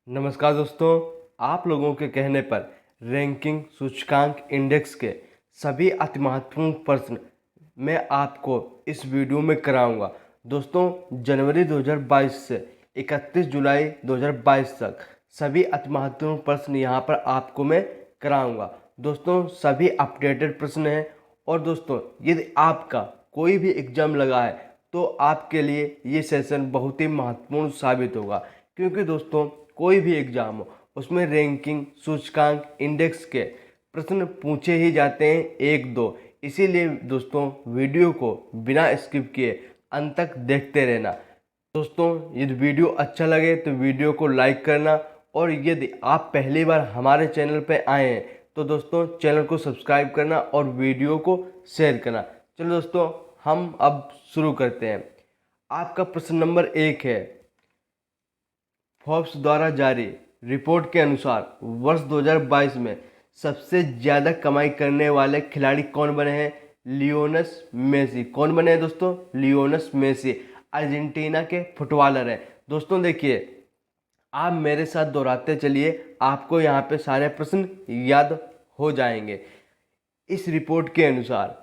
नमस्कार दोस्तों, आप लोगों के कहने पर रैंकिंग सूचकांक इंडेक्स के सभी अति महत्वपूर्ण प्रश्न मैं आपको इस वीडियो में कराऊंगा। दोस्तों, जनवरी 2022 से 31 जुलाई 2022 तक सभी अति महत्वपूर्ण प्रश्न यहां पर आपको मैं कराऊंगा। दोस्तों, सभी अपडेटेड प्रश्न हैं और दोस्तों, यदि आपका कोई भी एग्जाम लगा है तो आपके लिए ये सेशन बहुत ही महत्वपूर्ण साबित होगा, क्योंकि दोस्तों कोई भी एग्जाम हो उसमें रैंकिंग सूचकांक इंडेक्स के प्रश्न पूछे ही जाते हैं एक दो। इसीलिए दोस्तों वीडियो को बिना स्किप किए अंत तक देखते रहना। दोस्तों, यदि वीडियो अच्छा लगे तो वीडियो को लाइक करना, और यदि आप पहली बार हमारे चैनल पर आए हैं तो दोस्तों चैनल को सब्सक्राइब करना और वीडियो को शेयर करना। चलो दोस्तों, हम अब शुरू करते हैं। आपका प्रश्न नंबर 1 है, फोर्ब्स द्वारा जारी रिपोर्ट के अनुसार वर्ष 2022 में सबसे ज़्यादा कमाई करने वाले खिलाड़ी कौन बने हैं? Lionel Messi. कौन बने हैं दोस्तों? लियोनेस मेसी अर्जेंटीना के फुटबॉलर हैं। दोस्तों देखिए, आप मेरे साथ दोहराते चलिए, आपको यहाँ पे सारे प्रश्न याद हो जाएंगे। इस रिपोर्ट के अनुसार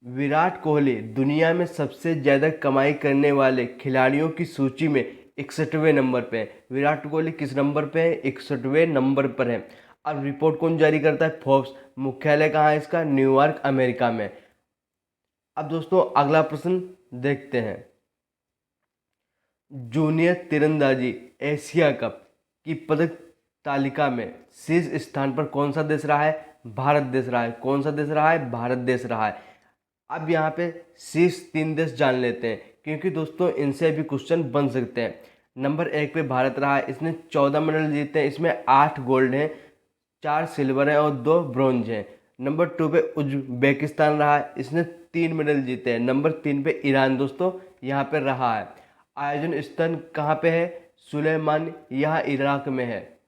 विराट कोहली दुनिया में सबसे ज़्यादा कमाई करने वाले खिलाड़ियों की सूची में 61वें नंबर पे है। विराट कोहली किस नंबर पे है? 61वें नंबर पर है। अब रिपोर्ट कौन जारी करता है? फोर्ब्स। मुख्यालय कहाँ है इसका? न्यूयॉर्क, अमेरिका में। अब दोस्तों अगला प्रश्न देखते हैं। जूनियर तीरंदाजी एशिया कप की पदक तालिका में शीर्ष स्थान पर कौन सा देश रहा है? भारत देश रहा है। कौन सा देश रहा है? भारत देश रहा है। अब यहाँ पे शीर्ष 3 देश जान लेते हैं, क्योंकि दोस्तों इनसे भी क्वेश्चन बन सकते हैं। नंबर 1 पे भारत रहा है, इसने 14 मेडल जीते हैं, इसमें 8 गोल्ड हैं, 4 सिल्वर हैं और 2 ब्रॉन्ज हैं। नंबर 2 पे उज्बेकिस्तान रहा है, इसने 3 मेडल जीते हैं। नंबर 3 पे ईरान दोस्तों यहाँ पे रहा है। आयोजन स्थल कहाँ पे है? सुलेमान, यह इराक में है।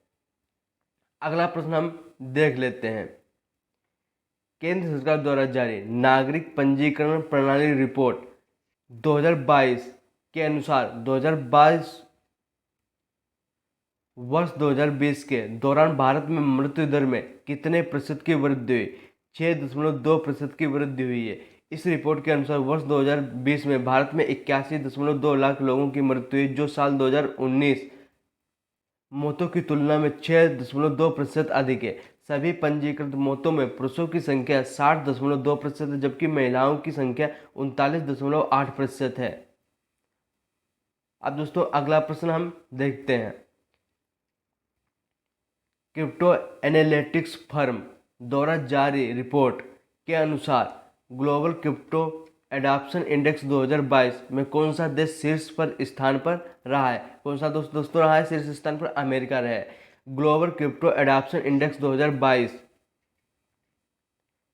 अगला प्रश्न हम देख लेते हैं। केंद्र सरकार द्वारा जारी नागरिक पंजीकरण प्रणाली रिपोर्ट 2022 के अनुसार 2022 वर्ष 2020 के दौरान भारत में मृत्यु दर में कितने प्रतिशत की वृद्धि हुई? 6.2% की वृद्धि हुई है। इस रिपोर्ट के अनुसार वर्ष 2020 में भारत में 81.2 लाख लोगों की मृत्यु हुई, जो साल 2019 मौतों की तुलना में 6.2% अधिक है। सभी पंजीकृत मौतों में पुरुषों की संख्या 60.2% है, जबकि महिलाओं की संख्या 39.8% है। अब दोस्तों अगला प्रश्न हम देखते हैं। क्रिप्टो एनालिटिक्स फर्म द्वारा जारी रिपोर्ट के अनुसार ग्लोबल क्रिप्टो एडॉप्शन इंडेक्स 2022 में कौन सा देश शीर्ष पर स्थान पर रहा है? कौन सा दोस्तों रहा है शीर्ष स्थान पर? अमेरिका रहा है। ग्लोबल क्रिप्टो एडॉप्शन इंडेक्स 2022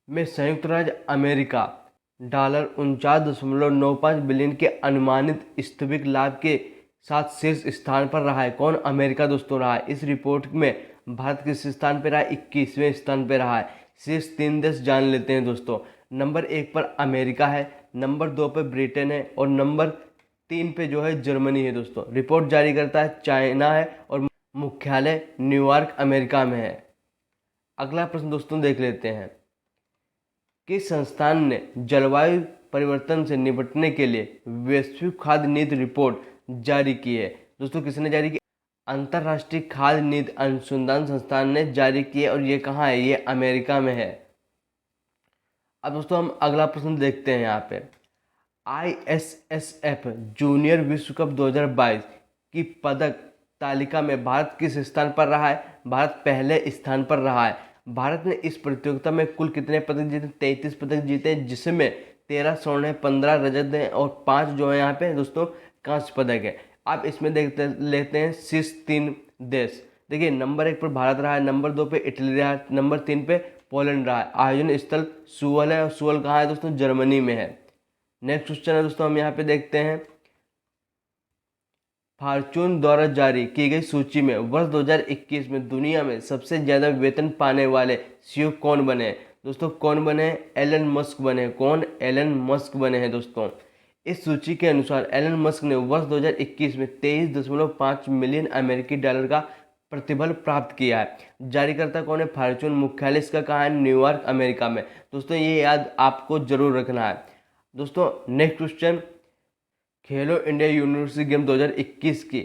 में संयुक्त राज्य अमेरिका $49.95 बिलियन के अनुमानित वास्तविक लाभ के साथ शीर्ष स्थान पर रहा है। कौन? अमेरिका दोस्तों रहा है। इस रिपोर्ट में भारत किस स्थान पर रहा है? 21वें स्थान पर रहा है। शीर्ष 3 देश जान लेते हैं दोस्तों। नंबर 1 पर अमेरिका है, नंबर 2 पर ब्रिटेन है और नंबर 3 पे जो है जर्मनी है दोस्तों। रिपोर्ट जारी करता है चाइना है और मुख्यालय न्यूयॉर्क, अमेरिका में है। अगला प्रश्न दोस्तों देख लेते हैं। किस संस्थान ने जलवायु परिवर्तन से निपटने के लिए वैश्विक खाद्य नीति रिपोर्ट जारी की है? दोस्तों किसने जारी की? अंतर्राष्ट्रीय खाद्य नीति अनुसंधान संस्थान ने जारी की है, और ये कहाँ है? ये अमेरिका में है। अब दोस्तों हम अगला प्रश्न देखते हैं। यहाँ पे ISSF जूनियर विश्व कप 2022 की पदक तालिका में भारत किस स्थान पर रहा है? भारत पहले स्थान पर रहा है। भारत ने इस प्रतियोगिता में कुल कितने पदक जीते? 33 पदक जीते, जिसमें 13 स्वर्ण है, 15 रजत हैं और 5 जो है यहाँ पे दोस्तों कांस्य पदक है। अब इसमें देखते लेते हैं शीर्ष 3 देश। देखिए, नंबर 1 पर भारत रहा है, नंबर 2 पे इटली रहा है, नंबर 3 पे पोलैंड रहा है। आयोजन स्थल सुअल है, और सुअल कहाँ है दोस्तों? जर्मनी में है। नेक्स्ट क्वेश्चन है दोस्तों, हम यहाँ पे देखते हैं। फॉर्च्यून द्वारा जारी की गई सूची में वर्ष 2021 में दुनिया में सबसे ज़्यादा वेतन पाने वाले सीईओ कौन बने हैं? दोस्तों कौन बने हैं? एलन मस्क बने हैं। कौन? एलन मस्क बने हैं दोस्तों। इस सूची के अनुसार एलन मस्क ने वर्ष 2021 में $23.5 मिलियन अमेरिकी डॉलर का प्रतिफल प्राप्त किया है। जारीकर्ता कौन है? फॉर्च्यून। मुख्यालय इसका कहाँ है? न्यूयॉर्क, अमेरिका में। दोस्तों ये याद आपको जरूर रखना है। दोस्तों नेक्स्ट क्वेश्चन, खेलो इंडिया यूनिवर्सिटी गेम 2021 की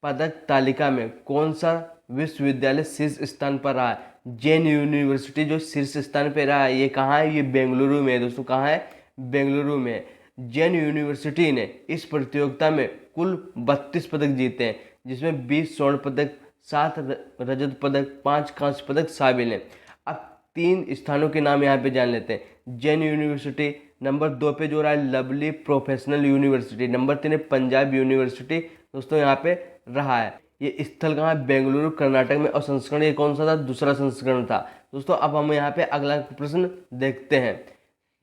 पदक तालिका में कौन सा विश्वविद्यालय शीर्ष स्थान पर रहा है? जैन यूनिवर्सिटी जो शीर्ष स्थान पर रहा है, ये कहाँ है? ये बेंगलुरु में है दोस्तों। कहाँ है? बेंगलुरु में। जैन यूनिवर्सिटी ने इस प्रतियोगिता में कुल 32 पदक जीते हैं, जिसमें 20 स्वर्ण पदक, 7 रजत पदक, 5 कांस्य पदक शामिल हैं। अब 3 स्थानों के नाम यहाँ पे जान लेते हैं। जैन यूनिवर्सिटी, नंबर 2 पे जो रहा है लवली प्रोफेशनल यूनिवर्सिटी, नंबर 3 है पंजाब यूनिवर्सिटी दोस्तों यहाँ पे रहा है। ये स्थल कहाँ है? बेंगलुरु, कर्नाटक में। और संस्करण ये कौन सा था? दूसरा संस्करण था दोस्तों। अब हम यहाँ पे अगला प्रश्न देखते हैं।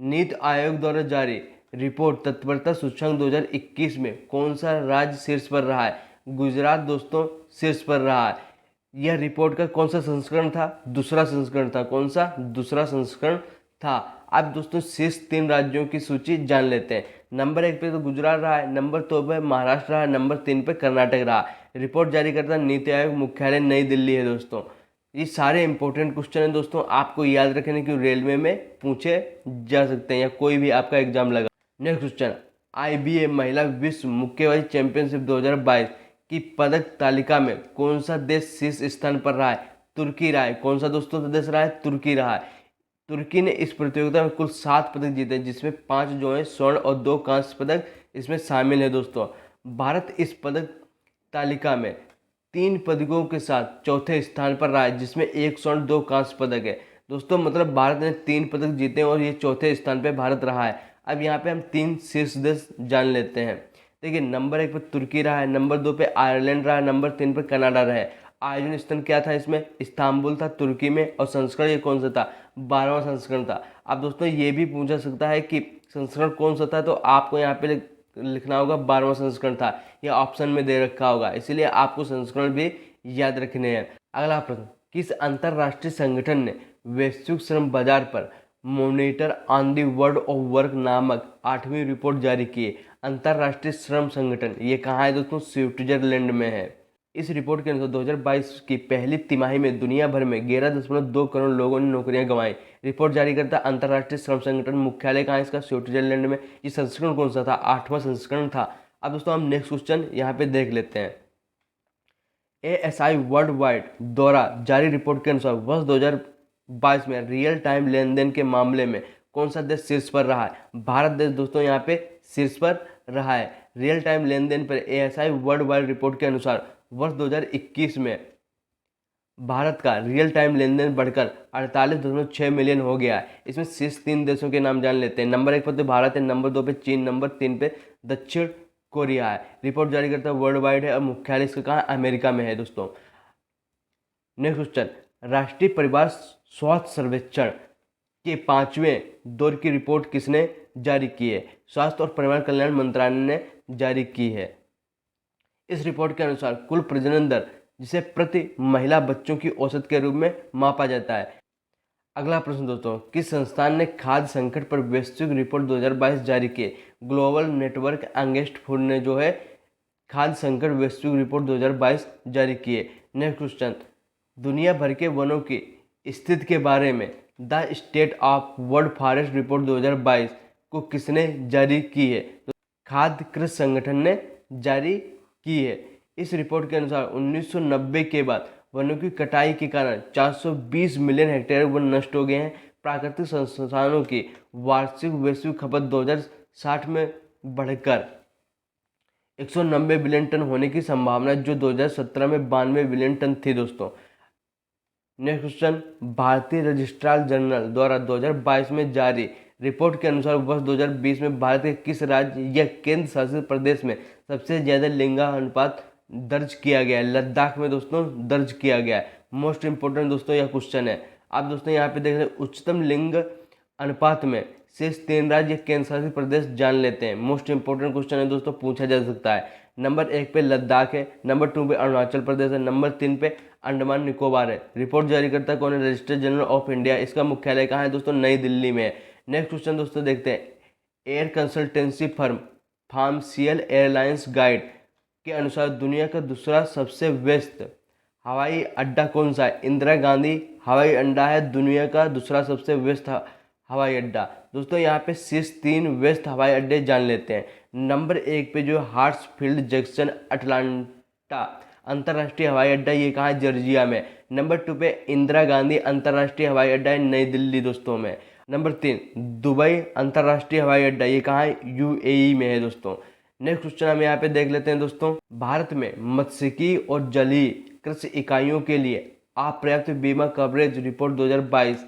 नीति आयोग द्वारा जारी रिपोर्ट तत्परता सूचकांक 2021 में कौन सा राज्य शीर्ष पर रहा है? गुजरात दोस्तों शीर्ष पर रहा है। यह रिपोर्ट का कौन सा संस्करण था? दूसरा संस्करण था। कौन सा? दूसरा संस्करण था। अब दोस्तों शीर्ष 3 राज्यों की सूची जान लेते हैं। नंबर 1 पे तो गुजरात रहा है, नंबर 2 पे महाराष्ट्र रहा है, नंबर 3 पे कर्नाटक रहा। रिपोर्ट जारी करता नीति आयोग, मुख्यालय नई दिल्ली है दोस्तों। ये सारे इंपॉर्टेंट क्वेश्चन हैं दोस्तों, आपको याद रखने की रेलवे में पूछे जा सकते हैं या कोई भी आपका एग्जाम लगा। नेक्स्ट क्वेश्चन, IBA महिला विश्व मुक्केबाजी चैंपियनशिप 2022 की पदक तालिका में कौन सा देश शीर्ष स्थान पर रहा है? तुर्की रहा है। कौन सा दोस्तों देश रहा है? तुर्की रहा है। तुर्की ने इस प्रतियोगिता में कुल 7 पदक जीते, जिसमें 5 जो है स्वर्ण और 2 कांस्य पदक इसमें शामिल है दोस्तों। भारत इस पदक तालिका में 3 पदकों के साथ चौथे स्थान पर रहा है, जिसमें 1 स्वर्ण 2 कांस्य पदक है दोस्तों। मतलब भारत ने 3 पदक जीते और ये चौथे स्थान पर भारत रहा है। अब यहाँ पे हम 3 शीर्ष देश जान लेते हैं। देखिए नंबर 1 पे तुर्की रहा है, नंबर 2 पे आयरलैंड रहा है, नंबर 3 पे कनाडा रहा है। आयोजन स्थल क्या था इसमें? इस्तांबुल था तुर्की में। और संस्करण ये कौन सा था? 12वां संस्करण था। अब दोस्तों ये भी पूछा सकता है कि संस्करण कौन सा था, तो आपको यहाँ पे लिखना होगा 12वां संस्करण था। ये ऑप्शन में दे रखा होगा, इसीलिए आपको संस्करण भी याद रखने हैं। अगला प्रश्न, किस अंतरराष्ट्रीय संगठन ने वैश्विक श्रम बाजार पर monitor on the world of work नामक 8वीं रिपोर्ट जारी की है? अंतरराष्ट्रीय श्रम संगठन ये कहाँ है दोस्तों? स्विट्जरलैंड में है। इस रिपोर्ट के अनुसार 2022 की पहली तिमाही में दुनिया भर में 11.2 करोड़ लोगों ने नौकरियां गंवाई। रिपोर्ट जारी करता अंतर्राष्ट्रीय श्रम संगठन, मुख्यालय कहाँ है इसका? स्विट्जरलैंड में। ये संस्करण कौन सा था? 8वां संस्करण था। अब दोस्तों हम नेक्स्ट क्वेश्चन यहाँ पे देख लेते हैं। ASI वर्ल्ड वाइड द्वारा जारी रिपोर्ट के अनुसार वर्ष 2022 में रियल टाइम लेन देन के मामले में कौन सा देश शीर्ष पर रहा है? भारत देश दोस्तों यहाँ पे शीर्ष पर रहा है। रियल टाइम लेन देन पर ASI वर्ल्ड वाइड रिपोर्ट के अनुसार वर्ष 2021 में भारत का रियल टाइम लेन देन बढ़कर 48.6 मिलियन हो गया है। इसमें शीर्ष 3 देशों के नाम जान लेते हैं। नंबर 1 पर तो भारत है, नंबर 2 पे चीन, नंबर 3 पे दक्षिण कोरिया है। रिपोर्ट जारी करता है वर्ल्ड वाइड है और मुख्यालय इसका कहाँ? अमेरिका में है दोस्तों। नेक्स्ट क्वेश्चन, राष्ट्रीय परिवार स्वास्थ्य सर्वेक्षण के 5वें दौर की रिपोर्ट किसने जारी की है? स्वास्थ्य और परिवार कल्याण मंत्रालय ने जारी की है। इस रिपोर्ट के अनुसार कुल प्रजनन दर, जिसे प्रति महिला बच्चों की औसत के रूप में मापा जाता है। अगला प्रश्न दोस्तों, किस संस्थान ने खाद्य संकट पर वैश्विक रिपोर्ट 2022 जारी की? ग्लोबल नेटवर्क अगेंस्ट फूड ने जो है खाद्य संकट वैश्विक रिपोर्ट 2022 जारी की है। नेक्स्ट क्वेश्चन, दुनिया भर के वनों की स्थिति के बारे में the state of world forest report 2022 को किसने जारी की है? तो खाद्य कृषि संगठन ने जारी की है। इस रिपोर्ट के अनुसार 1990 के बाद वनों की कटाई के कारण 420 मिलियन हेक्टेयर वन नष्ट हो गए हैं। प्राकृतिक संसाधनों की वार्षिक वैश्विक खपत 2060 में बढ़कर 190 बिलियन टन होने की संभावना, जो 2017 में 92 बिलियन टन थी दोस्तों। नेक्स्ट क्वेश्चन, भारतीय रजिस्ट्रार जनरल द्वारा 2022 में जारी रिपोर्ट के अनुसार वर्ष 2020 में भारत के किस राज्य या केंद्र शासित प्रदेश में सबसे ज्यादा लिंगानुपात दर्ज किया गया है? लद्दाख में दोस्तों दर्ज किया गया है। मोस्ट इंपोर्टेंट दोस्तों यह क्वेश्चन है। आप दोस्तों यहाँ पे देख रहे हैं उच्चतम लिंग अनुपात में शेष 3 राज्य केंद्र शासित प्रदेश जान लेते हैं। मोस्ट इंपोर्टेंट क्वेश्चन है दोस्तों, पूछा जा सकता है। नंबर 1 पे लद्दाख है, नंबर 2 पे अरुणाचल प्रदेश है, नंबर 3 पे अंडमान निकोबार है। रिपोर्ट जारी करता कौन है? Registrar general of India. इसका मुख्यालय कहाँ है दोस्तों? नई दिल्ली में है। नेक्स्ट क्वेश्चन दोस्तों देखते हैं, एयर कंसल्टेंसी फर्म फार्मसियल एयरलाइंस गाइड के अनुसार दुनिया का दूसरा सबसे व्यस्त हवाई अड्डा कौन सा है? इंदिरा गांधी हवाई अड्डा है दुनिया का दूसरा सबसे व्यस्त हवाई अड्डा। दोस्तों यहाँ पे शीर्ष 3 व्यस्त हवाई अड्डे जान लेते हैं। नंबर 1 पे जो हार्ट्सफील्ड जंक्शन अटलांटा अंतर्राष्ट्रीय हवाई अड्डा, ये कहाँ है? जॉर्जिया में। नंबर 2 पे इंदिरा गांधी अंतर्राष्ट्रीय हवाई अड्डा है नई दिल्ली दोस्तों में। नंबर 3 दुबई अंतर्राष्ट्रीय हवाई अड्डा, ये कहाँ है? यूएई में है दोस्तों। नेक्स्ट क्वेश्चन हम यहाँ पे देख लेते हैं दोस्तों। भारत में मत्स्यिकी और जलीय कृषि इकाइयों के लिए अपर्याप्त बीमा कवरेज रिपोर्ट 2022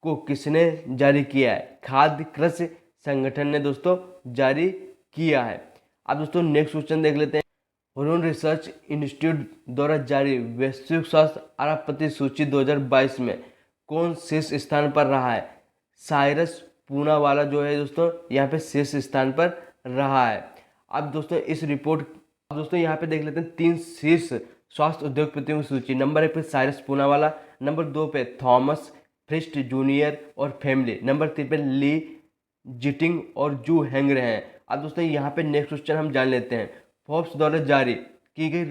को किसने जारी किया है? खाद्य कृषि संगठन ने दोस्तों जारी किया है। अब दोस्तों नेक्स्ट क्वेश्चन देख लेते हैं। हुरून रिसर्च इंस्टीट्यूट द्वारा जारी वैश्विक स्वास्थ्य अरबपति सूची 2022 में कौन शीर्ष स्थान पर रहा है? साइरस पूनावाला जो है दोस्तों यहाँ पे शीर्ष स्थान पर रहा है। अब दोस्तों इस रिपोर्ट, अब दोस्तों यहाँ पे देख लेते हैं 3 शीर्ष स्वास्थ्य उद्योगपतियों की सूची। नंबर 1 पे साइरस पूनावाला, नंबर 2 पे थॉमस फ्रिस्ट जूनियर और फैमिली, नंबर 3 पे ली जिटिंग और जू हैंगर हैं। अब दोस्तों यहाँ पे नेक्स्ट क्वेश्चन हम जान लेते हैं। फोर्ब्स द्वारा जारी की गई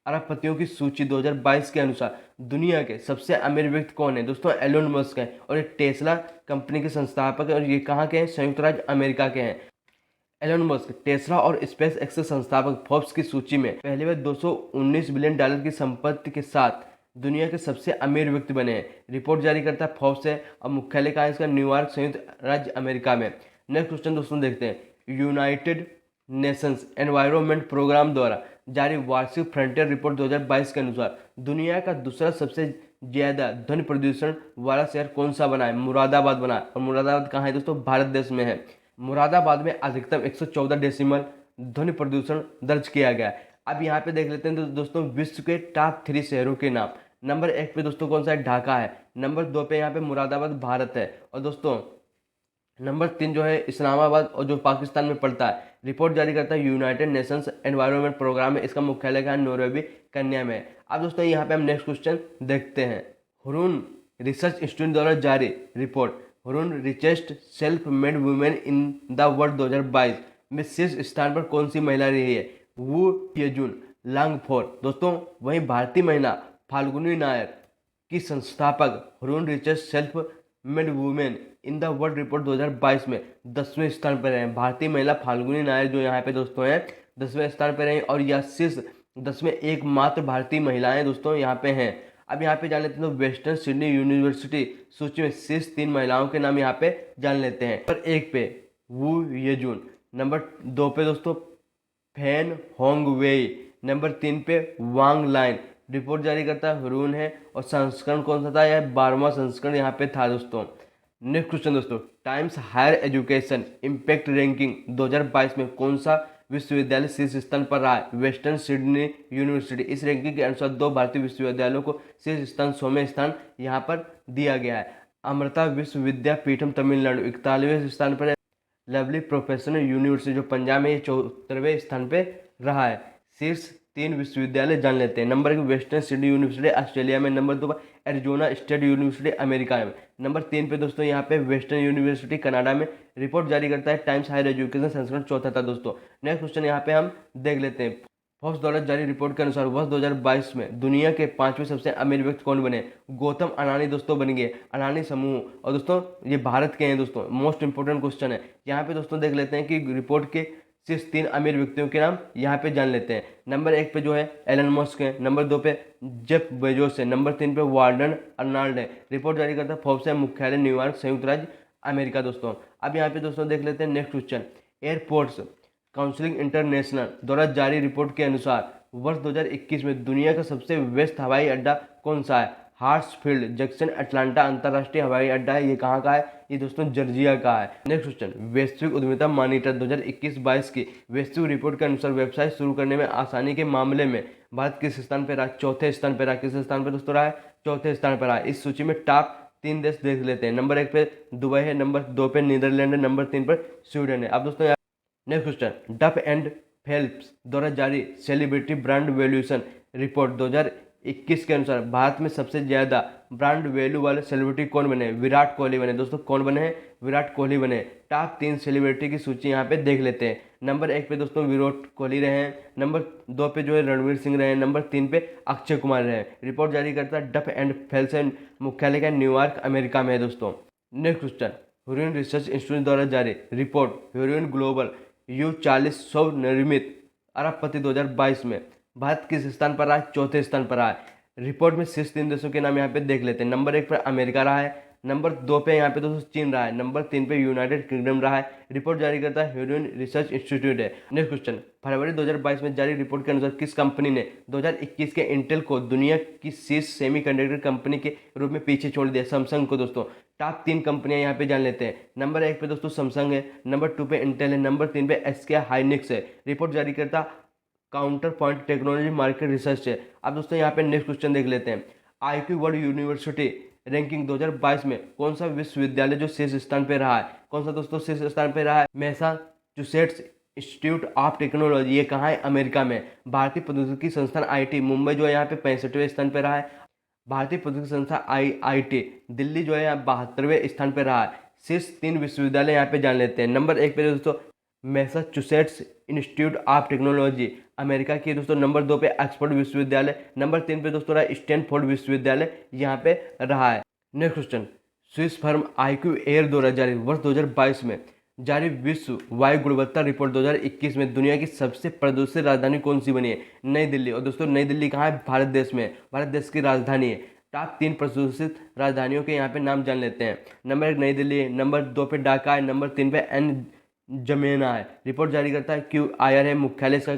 अरबपतियों की सूची 2022 के अनुसार दुनिया के सबसे अमीर व्यक्ति कौन है? दोस्तों एलोन मस्क है और ये टेस्ला कंपनी के संस्थापक है और ये कहाँ के हैं? संयुक्त राज्य अमेरिका के हैं। एलोन मस्क टेस्ला और स्पेस एक्स के संस्थापक फोर्ब्स की सूची में पहले वे 219 बिलियन डॉलर की संपत्ति के साथ दुनिया के सबसे अमीर व्यक्ति बने हैं। रिपोर्ट जारी करता है फोर्ब्स है और मुख्यालय कहाँ है इसका? न्यूयॉर्क संयुक्त राज्य अमेरिका में। नेक्स्ट क्वेश्चन दोस्तों देखते हैं। यूनाइटेड नेशंस एनवायरनमेंट प्रोग्राम द्वारा जारी वार्षिक फ्रंटियर रिपोर्ट 2022 के अनुसार दुनिया का दूसरा सबसे ज्यादा ध्वनि प्रदूषण वाला शहर कौन सा बना है? मुरादाबाद बना है। और मुरादाबाद कहाँ है दोस्तों? भारत देश में है। मुरादाबाद में अधिकतम 114 डेसिमल ध्वनि प्रदूषण दर्ज किया गया है। अब यहाँ पे देख लेते हैं दोस्तों विश्व के टॉप 3 शहरों के नाम। नंबर 1 पे दोस्तों कौन सा है? ढाका है। नंबर 2 पे यहाँ पे मुरादाबाद भारत है। और दोस्तों नंबर 3 जो है इस्लामाबाद और जो पाकिस्तान में पड़ता है। रिपोर्ट जारी करता है यूनाइटेड नेशंस एनवायरनमेंट प्रोग्राम में, इसका मुख्यालय कहाँ? नैरोबी कन्या में। अब दोस्तों यहाँ पे हम नेक्स्ट क्वेश्चन देखते हैं। हुरून रिसर्च इंस्टीट्यूट द्वारा जारी report Hurun richest self made women in the world 2022 में शीर्ष स्थान पर कौन सी महिला रही है? वू येजुन लांगफोर। दोस्तों वहीं भारतीय महिला फाल्गुनी नायर की संस्थापक Hurun richest self made women in the world report 2022 में 10वें स्थान पर रहे। भारतीय महिला फाल्गुनी नायर जो यहाँ पे दोस्तों हैं 10वें स्थान पर रही और यह शीर्ष 10 में एकमात्र भारतीय महिलाएं दोस्तों यहाँ पे हैं। अब यहाँ पे जान लेते हैं तो वेस्टर्न सिडनी यूनिवर्सिटी सूची में शीर्ष 3 महिलाओं के नाम यहाँ पे जान लेते हैं। नंबर 1 पे वू येजुन, नंबर 2 पे दोस्तों फैन होंगवेई, नंबर 3 पे वांग लाइन। रिपोर्ट जारी करता है हुरून है और संस्करण कौन सा था? यह 12वां संस्करण यहाँ पे था दोस्तों। नेक्स्ट क्वेश्चन दोस्तों, Times Higher Education Impact ranking 2022 में कौन सा विश्वविद्यालय शीर्ष स्थान पर रहा है? Western Sydney university. इस रैंकिंग के अनुसार 2 भारतीय विश्वविद्यालयों को शीर्ष स्थान 100वें स्थान यहाँ पर दिया गया है। अमृता विश्व विद्यापीठम तमिलनाडु 41वें स्थान पर है। लवली प्रोफेशनल यूनिवर्सिटी जो पंजाब में, ये 74वें स्थान पर रहा है। शीर्ष 3 विश्वविद्यालय जान लेते हैं। Number 1 western Sydney university Australia में, नंबर 2 पर एरिजोना स्टेट यूनिवर्सिटी अमेरिका में, नंबर 3 पे दोस्तों यहाँ पे वेस्टर्न यूनिवर्सिटी कनाडा में। रिपोर्ट जारी करता है टाइम्स हायर एजुकेशन संस्करण 4था था दोस्तों। नेक्स्ट क्वेश्चन यहाँ पे हम देख लेते हैं। फोर्ब्स द्वारा जारी रिपोर्ट के अनुसार वर्ष 2022 में दुनिया के 5वें सबसे अमीर व्यक्ति कौन बने? गौतम अडानी दोस्तों बन गए, अडानी समूह। और दोस्तों ये भारत के हैं दोस्तों। मोस्ट इंपोर्टेंट क्वेश्चन है यहाँ पे दोस्तों, देख लेते हैं कि रिपोर्ट के शीर्ष 3 अमीर व्यक्तियों के नाम यहाँ पे जान लेते हैं। नंबर 1 पे जो है एलन मस्क है, नंबर 2 पे जेफ बेजोस है, नंबर 3 पे वार्डन अर्नाल्ड है। रिपोर्ट जारी करता है फोर्ब्स है, मुख्यालय न्यूयॉर्क संयुक्त राज्य अमेरिका दोस्तों। अब यहाँ पे दोस्तों देख लेते हैं next question. Airports counselling international द्वारा जारी रिपोर्ट के अनुसार वर्ष 2021 में दुनिया का सबसे व्यस्त हवाई अड्डा कौन सा है? हार्ट्सफील्ड जंक्शन अटलांटा अंतर्राष्ट्रीय हवाई अड्डा है। ये कहाँ का है? ये दोस्तों जॉर्जिया का है। नेक्स्ट क्वेश्चन, वैश्विक उद्यमिता मॉनिटर 2021-22 की वैश्विक रिपोर्ट के अनुसार व्यवसाय शुरू करने में आसानी के मामले में भारत किस स्थान पर रहा? 4थे स्थान पर रहा। किस स्थान पर दोस्तों रहा है? 4थे स्थान पर रहा। इस सूची में टॉप 3 देश देख लेते हैं। नंबर 1 पे दुबई है, नंबर 2 पे नीदरलैंड है, नंबर 3 पर स्वीडन है। अब दोस्तों नेक्स्ट क्वेश्चन, डफ एंड फेल्प्स द्वारा जारी सेलिब्रिटी ब्रांड वैल्यूएशन रिपोर्ट 2021 के अनुसार भारत में सबसे ज्यादा ब्रांड वैल्यू वाले सेलिब्रिटी कौन बने? विराट कोहली बने दोस्तों। कौन बने हैं? विराट कोहली बने। टॉप 3 सेलिब्रिटी की सूची यहाँ पे देख लेते हैं। नंबर 1 पे दोस्तों विराट कोहली रहे हैं, नंबर 2 पे जो है रणवीर सिंह रहे हैं, नंबर 3 पे अक्षय कुमार रहे हैं। रिपोर्ट जारी करता है डफ एंड फेल्सन मुख्यालय का न्यूयॉर्क अमेरिका में है दोस्तों। नेक्स्ट क्वेश्चन, ह्यूरियन रिसर्च इंस्टीट्यूट द्वारा जारी रिपोर्ट ह्यूरियन ग्लोबल U40 सौ निर्मित अरबपति 2022 में भारत किस स्थान पर रहा है? चौथे स्थान पर रहा है। रिपोर्ट में शीर्ष 3 देशों के नाम यहाँ पे देख लेते हैं। नंबर 1 पर अमेरिका रहा है, नंबर 2 पे यहाँ पे दोस्तों चीन रहा है, नंबर 3 पे यूनाइटेड किंगडम रहा है। रिपोर्ट जारी करता है ह्यूरियन रिसर्च इंस्टीट्यूट है। नेक्स्ट क्वेश्चन, फरवरी 2022 में जारी रिपोर्ट के अनुसार किस कंपनी ने 2021 के इंटेल को दुनिया की शीर्ष सेमीकंडक्टर कंपनी के रूप में पीछे छोड़ दिया? सैमसंग को दोस्तों। टॉप 3 कंपनियां यहाँ पे जान लेते हैं। नंबर 1 पे दोस्तों सैमसंग है, नंबर 2 पे इंटेल है, नंबर 3 पे एसके हाइनिक्स है। रिपोर्ट जारी करता counter point technology market research है। अब दोस्तों यहाँ पे नेक्स्ट क्वेश्चन देख लेते हैं। IQ वर्ल्ड यूनिवर्सिटी रैंकिंग 2022 में कौन सा विश्वविद्यालय जो शीर्ष स्थान पे रहा है? कौन सा दोस्तों शीर्ष स्थान पे रहा है? Massachusetts institute of technology. ये कहाँ है? अमेरिका में। भारतीय प्रौद्योगिकी संस्थान IT मुंबई जो है यहाँ पे 65वें स्थान पे रहा है। भारतीय प्रौद्योगिकी संस्थान IIT दिल्ली जो है यहाँ 72वें स्थान पे रहा है। शीर्ष 3 विश्वविद्यालय यहाँ पे जान लेते हैं। नंबर 1 पे दोस्तों Massachusetts institute of technology America की दोस्तों, नंबर 2 पे ऑक्सफोर्ड विश्वविद्यालय, नंबर 3 पे दोस्तों रहा स्टैनफोर्ड विश्वविद्यालय यहाँ पे रहा है। Next question, Swiss firm IQ air द्वारा जारी वर्ष 2022 में जारी विश्व वायु गुणवत्ता रिपोर्ट 2021 में दुनिया की सबसे प्रदूषित राजधानी कौन सी बनी है? नई दिल्ली। और दोस्तों नई दिल्ली कहाँ है? भारत देश में, भारत देश की राजधानी है। टॉप 3 प्रदूषित राजधानियों के यहाँ पे नाम जान लेते हैं। नंबर 1 नई दिल्ली है, नंबर 2 पे ढाका है, नंबर 3 पे जमेना है। रिपोर्ट जारी करता है QIR है, मुख्यालय इसका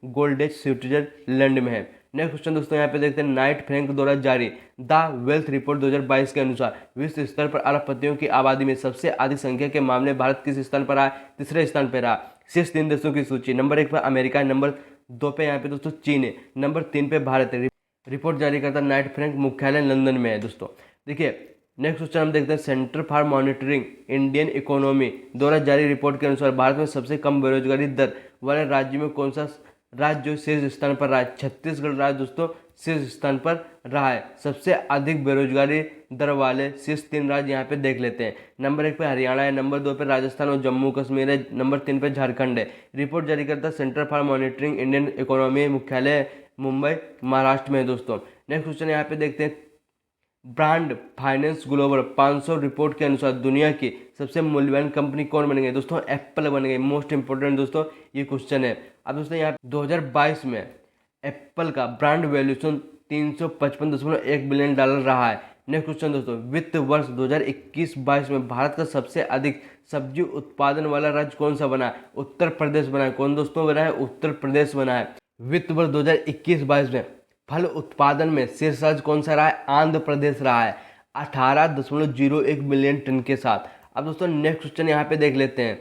गोल्डेज स्विट्जरलैंड में है। नेक्स्ट क्वेश्चन दोस्तों यहाँ पे देखते हैं नाइट फ्रैंक द्वारा जारी द वेल्थ रिपोर्ट 2022 के अनुसार विश्व स्तर पर अरबपतियों की आबादी में सबसे अधिक संख्या के मामले भारत किस स्थान पर रहा है? तीसरे स्थान पर रहा। शीर्ष 3 देशों की सूची, नंबर 1 पर अमेरिका है, नंबर 2 पे यहाँ पे दोस्तों चीन है, नंबर 3 पे भारत है। रिपोर्ट जारी करता नाइट फ्रैंक मुख्यालय लंदन में है दोस्तों। देखिए नेक्स्ट क्वेश्चन हम देखते हैं centre for monitoring Indian economy द्वारा जारी रिपोर्ट के अनुसार भारत में सबसे कम बेरोजगारी दर वाले राज्य में कौन सा राज्य जो शीर्ष स्थान पर रहा है? छत्तीसगढ़ राज्य दोस्तों शीर्ष स्थान पर रहा है। सबसे अधिक बेरोजगारी दर वाले शीर्ष 3 राज्य यहाँ पे देख लेते हैं। नंबर 1 पे हरियाणा है, नंबर 2 पे राजस्थान और जम्मू कश्मीर है, नंबर 3 पे झारखंड है। रिपोर्ट जारी करता centre for monitoring Indian economy, मुख्यालय मुंबई महाराष्ट्र में है दोस्तों। नेक्स्ट क्वेश्चन यहाँ पे देखते हैं ब्रांड फाइनेंस ग्लोबल 500 रिपोर्ट के अनुसार दुनिया की सबसे मूल्यवान कंपनी कौन बन गई? दोस्तों एप्पल बन गई। मोस्ट इंपोर्टेंट दोस्तों ये क्वेश्चन है। अब दोस्तों यहाँ 2022 में एप्पल का ब्रांड वैल्यूएशन $355.1 बिलियन रहा है। नेक्स्ट क्वेश्चन दोस्तों, वित्त वर्ष 2021-22 में भारत का सबसे अधिक सब्जी उत्पादन वाला राज्य कौन सा बना है? उत्तर प्रदेश बना है। कौन दोस्तों बना है? उत्तर प्रदेश बना है। वित्त वर्ष 2021-22 में फल उत्पादन में शीर्ष राज्य कौन सा रहा है? आंध्र प्रदेश रहा है 18.01 मिलियन टन के साथ। अब दोस्तों नेक्स्ट क्वेश्चन यहाँ पे देख लेते हैं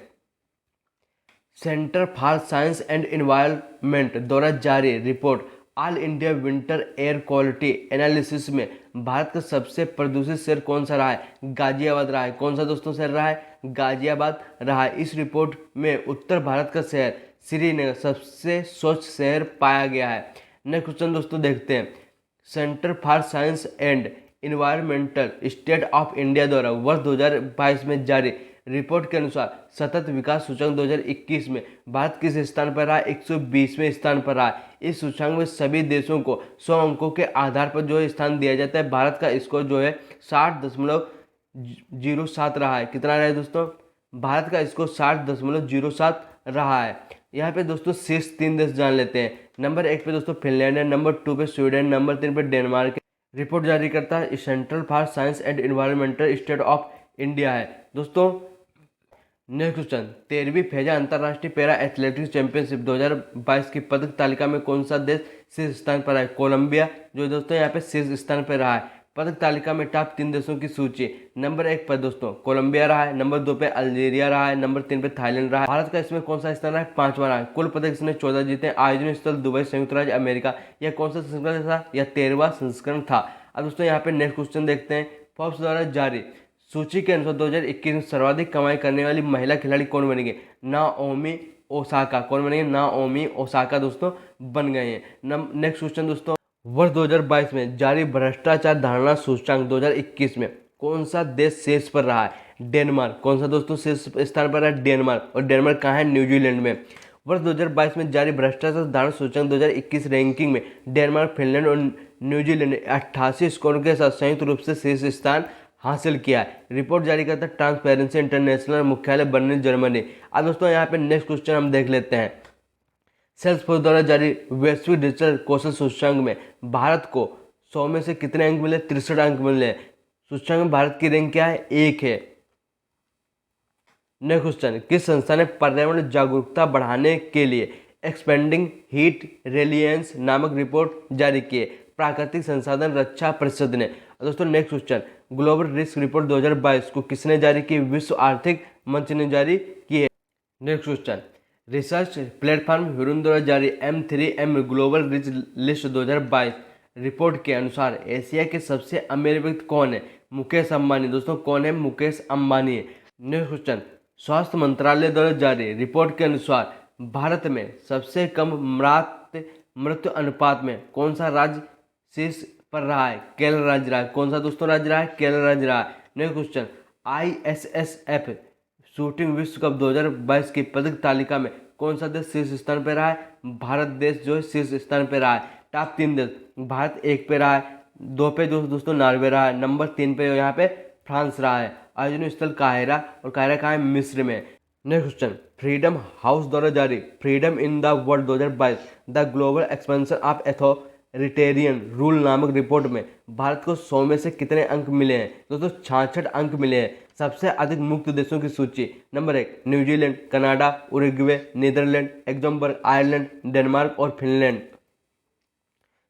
centre for science and environment द्वारा जारी report all India winter air quality analysis में भारत का सबसे प्रदूषित शहर कौन सा रहा है? गाजियाबाद रहा है। कौन सा दोस्तों शहर रहा है? गाजियाबाद रहा है। इस रिपोर्ट में उत्तर भारत का शहर श्रीनगर सबसे स्वच्छ शहर पाया गया है। नेक्स्ट क्वेश्चन दोस्तों देखते हैं centre for science and environmental state of India द्वारा वर्ष 2022 में जारी रिपोर्ट के अनुसार सतत विकास सूचकांक 2021 में भारत किस स्थान पर रहा? 120वें स्थान पर रहा। इस सूचकांक में सभी देशों को 100 अंकों के आधार पर जो है स्थान दिया जाता है। भारत का स्कोर जो है 60.07 रहा है। कितना रहा है दोस्तों? भारत का स्कोर 60.07 रहा है। यहाँ पे दोस्तों शीर्ष 3 देश जान लेते हैं। नंबर 1 पे दोस्तों फिनलैंड है, नंबर 2 पे स्वीडन, नंबर 3 पे डेनमार्क है। रिपोर्ट जारी करता है central for science and environmental state of India है दोस्तों। नेक्स्ट क्वेश्चन 13वीं फेजा अंतर्राष्ट्रीय पैरा एथलेटिक्स चैंपियनशिप 2022 की पदक तालिका में कौन सा देश शीर्ष स्थान पर है? कोलंबिया जो दोस्तों यहाँ पे शीर्ष स्थान पर रहा है। पदक तालिका में टॉप 3 देशों की सूची, नंबर 1 पर दोस्तों कोलंबिया रहा है, नंबर 2 पे अल्जीरिया रहा है, नंबर 3 पे थाईलैंड रहा है। भारत का इसमें कौन सा स्थान रहा है? 5वां रहा है। कुल पदक इसने 14 जीते। आयोजन स्थल दुबई, संयुक्त राज्य अमेरिका। यह कौन सा संस्करण था? यह 13वां संस्करण था। अब दोस्तों यहाँ पे नेक्स्ट क्वेश्चन देखते हैं फोर्ब्स द्वारा जारी सूची के अनुसार 2021 में सर्वाधिक कमाई करने वाली महिला खिलाड़ी कौन बनेगी? Naomi Osaka. कौन बनेंगे? नाओमी ओसाका दोस्तों बन गए हैं। नेक्स्ट क्वेश्चन दोस्तों वर्ष 2022 में जारी भ्रष्टाचार धारणा सूचकांक 2021 में कौन सा देश शीर्ष पर रहा है? डेनमार्क। कौन सा दोस्तों शीर्ष स्थान पर है? डेनमार्क। और डेनमार्क कहाँ है? न्यूजीलैंड में। वर्ष 2022 में जारी भ्रष्टाचार सुधार सूचकांक 2021 रैंकिंग में डेनमार्क, फिनलैंड और न्यूजीलैंड ने 88 स्कोर के साथ संयुक्त रूप से शीर्ष स्थान हासिल किया है। रिपोर्ट जारी करता है ट्रांसपेरेंसी इंटरनेशनल, मुख्यालय बर्लिन, जर्मनी। अब दोस्तों यहाँ पे नेक्स्ट क्वेश्चन हम देख लेते हैं। सेल्सफोर्स द्वारा जारी वैश्विक डिजिटल कौशल सूचकांक में भारत को 100 में से कितने अंक मिले? 63 अंक मिले। सूचकांक में भारत की रैंक क्या है? 1 है। नेक्स्ट क्वेश्चन, किस संस्था ने पर्यावरण जागरूकता बढ़ाने के लिए एक्सपेंडिंग हीट रेलियंस नामक रिपोर्ट जारी की है? प्राकृतिक संसाधन रक्षा परिषद ने। दोस्तों next question, global risk report 2022 को किसने जारी की? विश्व आर्थिक मंच ने जारी की है। Next question, research platform Hurun द्वारा जारी M3M global risk list 2022 report के अनुसार एशिया के सबसे अमीर व्यक्ति कौन है? मुकेश अंबानी। दोस्तों कौन है? मुकेश अंबानी है। नेक्स्ट क्वेश्चन, स्वास्थ्य मंत्रालय द्वारा जारी रिपोर्ट के अनुसार भारत में सबसे कम मृत्यु अनुपात में कौन सा राज्य शीर्ष पर रहा है? केरल राज्य रहा है। कौन सा दोस्तों राज्य रहा है? केरल राज्य रहा है। नेक्स्ट क्वेश्चन, ISSF शूटिंग विश्व कप 2022 की पदक तालिका में कौन सा देश शीर्ष स्थान पर रहा है? भारत देश जो है शीर्ष स्थान पर रहा है। टॉप 3 देश, भारत 1 पे रहा है, 2 पे दोस्तों नॉर्वे रहा है, नंबर 3 पे यहाँ पे फ्रांस रहा है। आयोजन स्थल काहिरा, और काहिरा कहाँ है? मिस्र में। नेक्स्ट क्वेश्चन, फ्रीडम हाउस द्वारा जारी freedom in the world 2022 the global expansion of authoritarian rule नामक रिपोर्ट में भारत को 100 में से कितने अंक मिले हैं? दोस्तों 66 अंक मिले हैं। सबसे अधिक मुक्त देशों की सूची, number 1 New Zealand, Canada, Uruguay, Netherland, Luxembourg, Ireland, Denmark और फिनलैंड।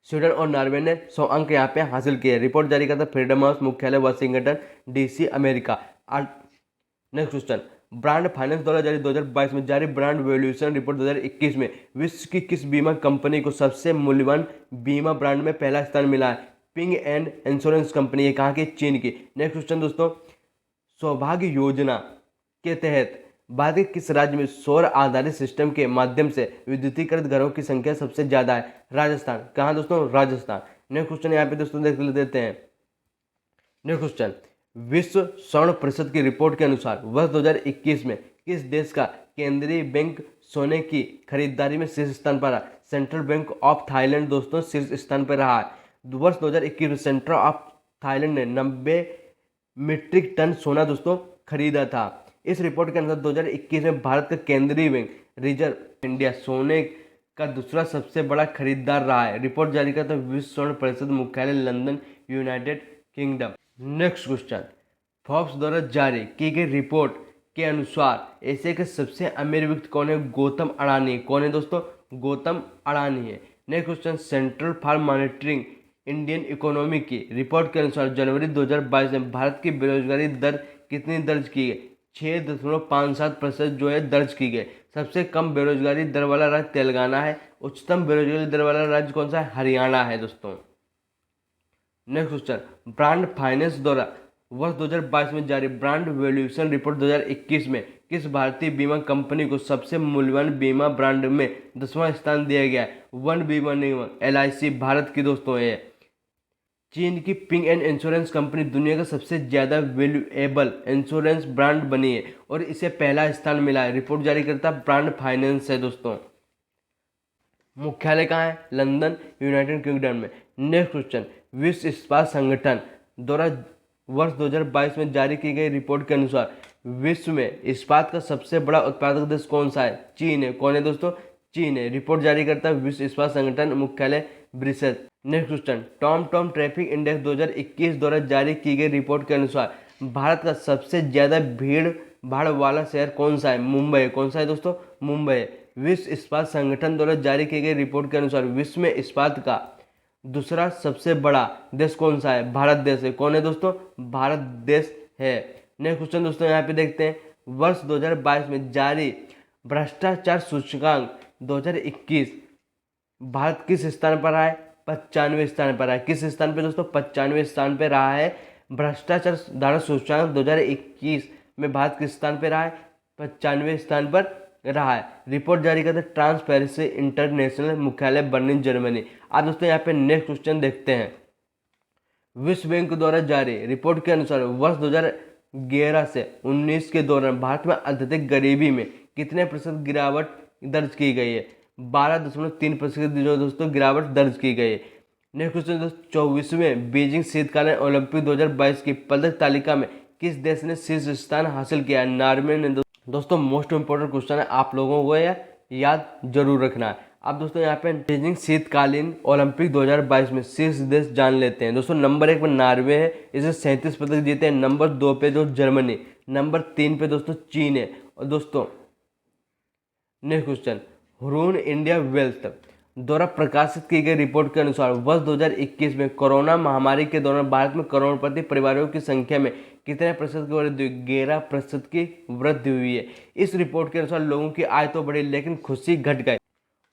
स्वीडन और नॉर्वे ने 100 अंक यहाँ पे हासिल किए। रिपोर्ट जारी करता फ्रीडम हाउस, मुख्यालय Washington DC, America. Next question, brand finance द्वारा जारी 2022 में जारी ब्रांड वैल्यूएशन रिपोर्ट 2021 में विश्व की किस बीमा कंपनी को सबसे मूल्यवान बीमा ब्रांड में पहला स्थान मिला है? पिंग एंड इंश्योरेंस कंपनी है। कहाँ की? चीन की। नेक्स्ट क्वेश्चन दोस्तों, सौभाग्य योजना के तहत भारत के किस राज्य में सौर आधारित सिस्टम के माध्यम से विद्युतीकृत घरों की संख्या सबसे ज्यादा है? राजस्थान। कहाँ दोस्तों? राजस्थान। नेक्स्ट क्वेश्चन यहाँ पे दोस्तों देख लेते हैं। नेक्स्ट क्वेश्चन, विश्व स्वर्ण परिषद की रिपोर्ट के अनुसार वर्ष 2021 में किस देश का केंद्रीय बैंक सोने की खरीदारी में शीर्ष स्थान पर रहा? सेंट्रल बैंक ऑफ थाईलैंड दोस्तों शीर्ष स्थान पर रहा है। वर्ष 2021 में सेंट्रल ऑफ थाईलैंड ने 90 मीट्रिक टन सोना दोस्तों खरीदा था। इस रिपोर्ट के अनुसार 2021 में भारत का केंद्रीय बैंक रिजर्व इंडिया सोने का दूसरा सबसे बड़ा खरीदार रहा है। रिपोर्ट जारी करता है विश्व स्वर्ण परिषद, मुख्यालय London, United kingdom. Next question, Forbes द्वारा जारी की गई रिपोर्ट के अनुसार एशिया के सबसे अमीर व्यक्ति कौन है? गौतम अडानी। कौन है दोस्तों? गौतम अडानी है। Next question, central for monitoring Indian economy की रिपोर्ट के अनुसार जनवरी 2022 में भारत की बेरोजगारी दर कितनी दर्ज की गई? 6.57% जो है दर्ज की गई। सबसे कम बेरोजगारी दर वाला राज्य तेलंगाना है। उच्चतम बेरोजगारी दर वाला राज्य कौन सा है? हरियाणा है दोस्तों। नेक्स्ट क्वेश्चन, ब्रांड फाइनेंस द्वारा वर्ष 2022 में जारी ब्रांड वैल्यूएशन रिपोर्ट 2021 में किस भारतीय बीमा कंपनी को सबसे मूल्यवान बीमा ब्रांड में 10वां स्थान दिया गया है? वन बीमा निगम, LIC भारत की दोस्तों है। चीन की पिंग एंड इंश्योरेंस कंपनी दुनिया का सबसे ज्यादा वैल्यूएबल इंश्योरेंस ब्रांड बनी है और इसे पहला स्थान मिला है। रिपोर्ट जारी करता ब्रांड फाइनेंस है दोस्तों। मुख्यालय कहाँ है? लंदन, यूनाइटेड किंगडम में। नेक्स्ट क्वेश्चन, विश्व इस्पात संगठन द्वारा वर्ष 2022 में जारी की गई रिपोर्ट के अनुसार विश्व में इस्पात का सबसे बड़ा उत्पादक देश कौन सा है? चीन है। कौन है दोस्तों? चीन है। रिपोर्ट जारी करता है विश्व इस्पात संगठन, मुख्यालय Brussels. Next question, Tom traffic index 2021 द्वारा जारी की गई रिपोर्ट के अनुसार भारत का सबसे ज्यादा भीड़ भाड़ वाला शहर कौन सा है? मुंबई। कौन सा है दोस्तों? मुंबई। विश्व इस्पात संगठन द्वारा जारी की गई रिपोर्ट के अनुसार विश्व में इस्पात का दूसरा सबसे बड़ा देश कौन सा है? भारत देश है। कौन है दोस्तों? भारत देश है। नेक्स्ट क्वेश्चन दोस्तों यहाँ पे देखते हैं, वर्ष 2022 में जारी भ्रष्टाचार सूचकांक 2021 भारत किस स्थान पर रहा है? 95वें स्थान पर रहा है। किस स्थान पे दोस्तों? 95वें स्थान पे रहा है। भ्रष्टाचार सुधार सूचकांक 2021 में भारत किस स्थान पे रहा है? 95वें स्थान पर रहा है। रिपोर्ट जारी करते ट्रांसपेरेंसी इंटरनेशनल, मुख्यालय बर्लिन, जर्मनी। आप दोस्तों यहाँ पे नेक्स्ट क्वेश्चन देखते हैं, विश्व बैंक द्वारा जारी रिपोर्ट के अनुसार वर्ष 2011 से 19 के दौरान भारत में अत्यधिक गरीबी में कितने प्रतिशत गिरावट दर्ज की गई है। 12.3% जो दोस्तों गिरावट दर्ज की गई है। नेक्स्ट क्वेश्चन दोस्तों, 24वें बीजिंग शीतकालीन ओलंपिक 2022 की पदक तालिका में किस देश ने शीर्ष स्थान हासिल किया है? नॉर्वे ने। दोस्तों मोस्ट इंपोर्टेंट क्वेश्चन है, आप लोगों को यह याद जरूर रखना है। अब दोस्तों यहाँ पे बीजिंग शीतकालीन ओलंपिक 2022 में शीर्ष देश जान लेते हैं। दोस्तों नंबर 1 पर नॉर्वे है, इसने 37 पदक जीते हैं। नंबर 2 पे जो जर्मनी, नंबर 3 पे दोस्तों चीन है। और दोस्तों next question, Hurun India wealth द्वारा प्रकाशित की गई रिपोर्ट के अनुसार वर्ष 2021 में कोरोना महामारी के दौरान भारत में करोड़पति परिवारों की संख्या में कितने प्रतिशत की वृद्धि हुई? 11% की वृद्धि हुई है। इस रिपोर्ट के अनुसार लोगों की आय तो बढ़ी लेकिन खुशी घट गई।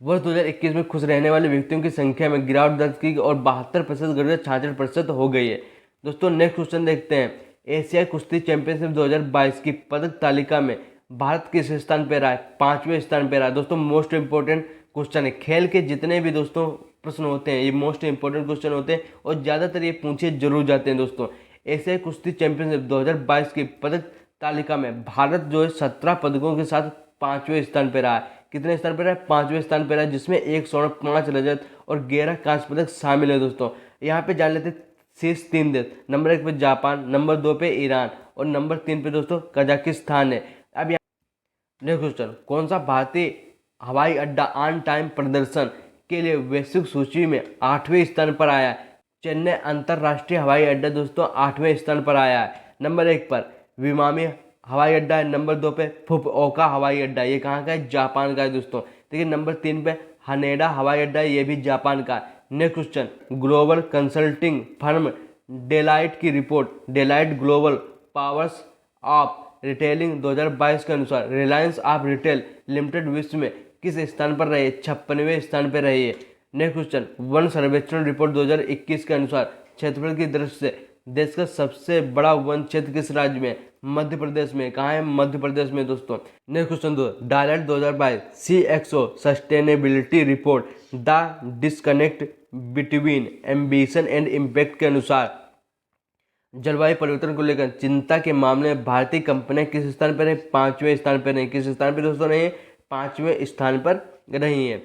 वर्ष 2021 में खुश रहने वाले व्यक्तियों की संख्या में गिरावट दर्ज की और 72% घटकर 66% हो गई है। दोस्तों नेक्स्ट क्वेश्चन देखते हैं, एशियाई कुश्ती चैंपियनशिप 2022 की पदक तालिका में भारत किस स्थान पर रहा है? 5वें स्थान पर रहा है। दोस्तों मोस्ट इंपोर्टेंट क्वेश्चन है, खेल के जितने भी दोस्तों प्रश्न होते हैं ये मोस्ट इंपोर्टेंट क्वेश्चन होते हैं और ज़्यादातर ये पूछे जरूर जाते हैं। दोस्तों एशियाई कुश्ती चैंपियनशिप 2022 की पदक तालिका में भारत जो है 17 पदकों के साथ 5वें स्थान पर रहा है। कितने स्थान पर रहा है? 5वें स्थान पर रहा है, जिसमें 1 स्वर्ण, 5 रजत और 11 कांस्य पदक शामिल है। दोस्तों यहाँ पे जान लेते शीर्ष 3 देश। नंबर 1 पे जापान, नंबर 2 पे ईरान और नंबर 3 पे दोस्तों कजाकिस्तान है। अब यहाँ नेक्स्ट क्वेश्चन, कौन सा भारतीय हवाई अड्डा ऑन टाइम प्रदर्शन के लिए वैश्विक सूची में 8वें स्थान पर आया है? चेन्नई अंतरराष्ट्रीय हवाई अड्डा दोस्तों 8वें स्थान पर आया है। नंबर 1 पर विमामी हवाई अड्डा है, नंबर 2 पे फुकुओका हवाई अड्डा, ये कहाँ का है? जापान का है दोस्तों। देखिए नंबर 3 पे हनेडा हवाई अड्डा है, ये भी जापान का है। Next question, global consulting firm Deloitte की report Deloitte global powers of retailing 2022 के अनुसार रिलायंस ऑफ रिटेल लिमिटेड विश्व में किस स्थान पर रही है? 56वें स्थान पर रही है। नेक्स्ट क्वेश्चन, वन सर्वेक्षण रिपोर्ट 2021 के अनुसार क्षेत्रफल की दृष्टि से देश का सबसे बड़ा वन क्षेत्र किस राज्य में? मध्य प्रदेश में। कहाँ है? मध्य प्रदेश में दोस्तों। नेक्स्ट क्वेश्चन दो, direct 2022 CXO sustainability report the disconnect between ambition and impact के अनुसार जलवायु परिवर्तन को लेकर चिंता के मामले में भारतीय कंपनियां किस स्थान पर है? 5वें स्थान पर नहीं। किस स्थान पर दोस्तों नहीं है? 5वें स्थान पर रही है।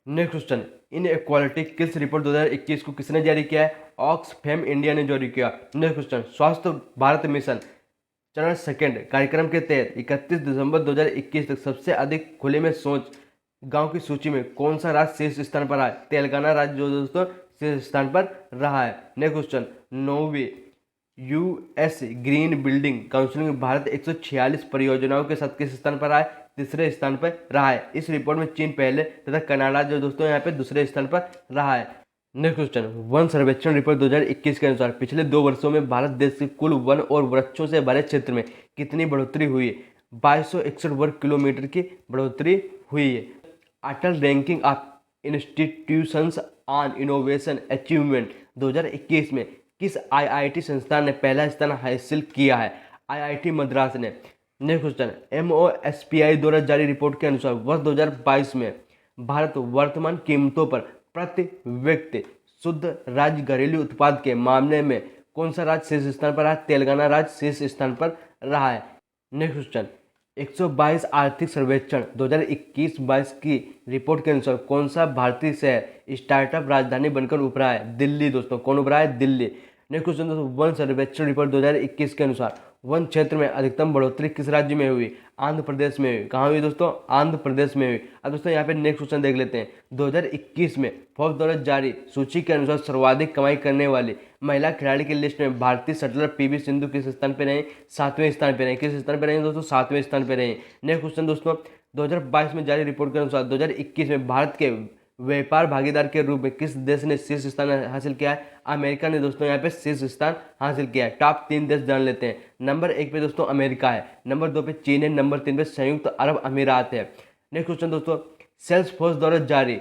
नेक्स्ट क्वेश्चन, इन इक्वालिटी किस रिपोर्ट 2021 को किसने जारी किया है? ऑक्सफैम इंडिया ने जारी किया। नेक्स्ट क्वेश्चन, स्वास्थ्य भारत मिशन चरण सेकंड कार्यक्रम के तहत 31 दिसंबर 2021 तक सबसे अधिक खुले में शौच गांव की सूची में कौन सा राज्य शीर्ष स्थान पर है? तेलंगाना राज्य जो दोस्तों शीर्ष स्थान पर रहा है। नेक्स्ट क्वेश्चन, 9वीं US ग्रीन बिल्डिंग काउंसिल में भारत 146 परियोजनाओं के साथ किस स्थान पर रहा है? तीसरे स्थान पर रहा है। इस रिपोर्ट में चीन पहले तथा कनाडा जो दोस्तों यहाँ पे दूसरे स्थान पर रहा है। नेक्स्ट क्वेश्चन, वन सर्वेक्षण रिपोर्ट 2021 के अनुसार पिछले 2 वर्षों में भारत देश के कुल वन और वृक्षों से भरे क्षेत्र में कितनी बढ़ोतरी हुई है? 2261 वर्ग किलोमीटर की बढ़ोतरी हुई है। Atal ranking of institutions on innovation achievement 2021 में किस IIT संस्थान ने पहला स्थान हासिल किया है? IIT मद्रास ने। नेक्स्ट क्वेश्चन, MOSPI द्वारा जारी रिपोर्ट के अनुसार वर्ष 2022 में भारत वर्तमान कीमतों पर प्रति व्यक्ति शुद्ध राज्य घरेलू उत्पाद के मामले में कौन सा राज्य शीर्ष स्थान पर रहा है? तेलंगाना राज्य शीर्ष स्थान पर रहा है। नेक्स्ट क्वेश्चन, 122 आर्थिक सर्वेक्षण 2021-22 की रिपोर्ट के अनुसार कौन सा भारतीय शहर स्टार्टअप राजधानी बनकर उभरा है? दिल्ली दोस्तों। कौन उभरा है? दिल्ली। नेक्स्ट क्वेश्चन दोस्तों, वन सर्वेक्षण रिपोर्ट 2021 के अनुसार वन क्षेत्र में अधिकतम बढ़ोतरी किस राज्य में हुई? आंध्र प्रदेश में हुई। कहाँ हुई दोस्तों? आंध्र प्रदेश में हुई। अब दोस्तों यहाँ पे नेक्स्ट क्वेश्चन देख लेते हैं। 2021 में फोर्ब्स द्वारा जारी सूची के अनुसार सर्वाधिक कमाई करने वाली महिला खिलाड़ी की लिस्ट में भारतीय शटलर PV सिंधु किस स्थान पर रही? 7वें स्थान पर रही। किस स्थान पर रही दोस्तों? 7वें स्थान पर रही। नेक्स्ट क्वेश्चन दोस्तों, 2022 में जारी रिपोर्ट के अनुसार 2021 में भारत के व्यापार भागीदार के रूप में किस देश ने शीर्ष स्थान हासिल किया है? अमेरिका ने दोस्तों यहाँ पे शीर्ष स्थान हासिल किया है। टॉप 3 देश जान लेते हैं। नंबर 1 पे दोस्तों अमेरिका है, नंबर 2 पे चीन है, नंबर 3 पे संयुक्त अरब अमीरात है। नेक्स्ट क्वेश्चन दोस्तों, सेल्सफोर्स द्वारा जारी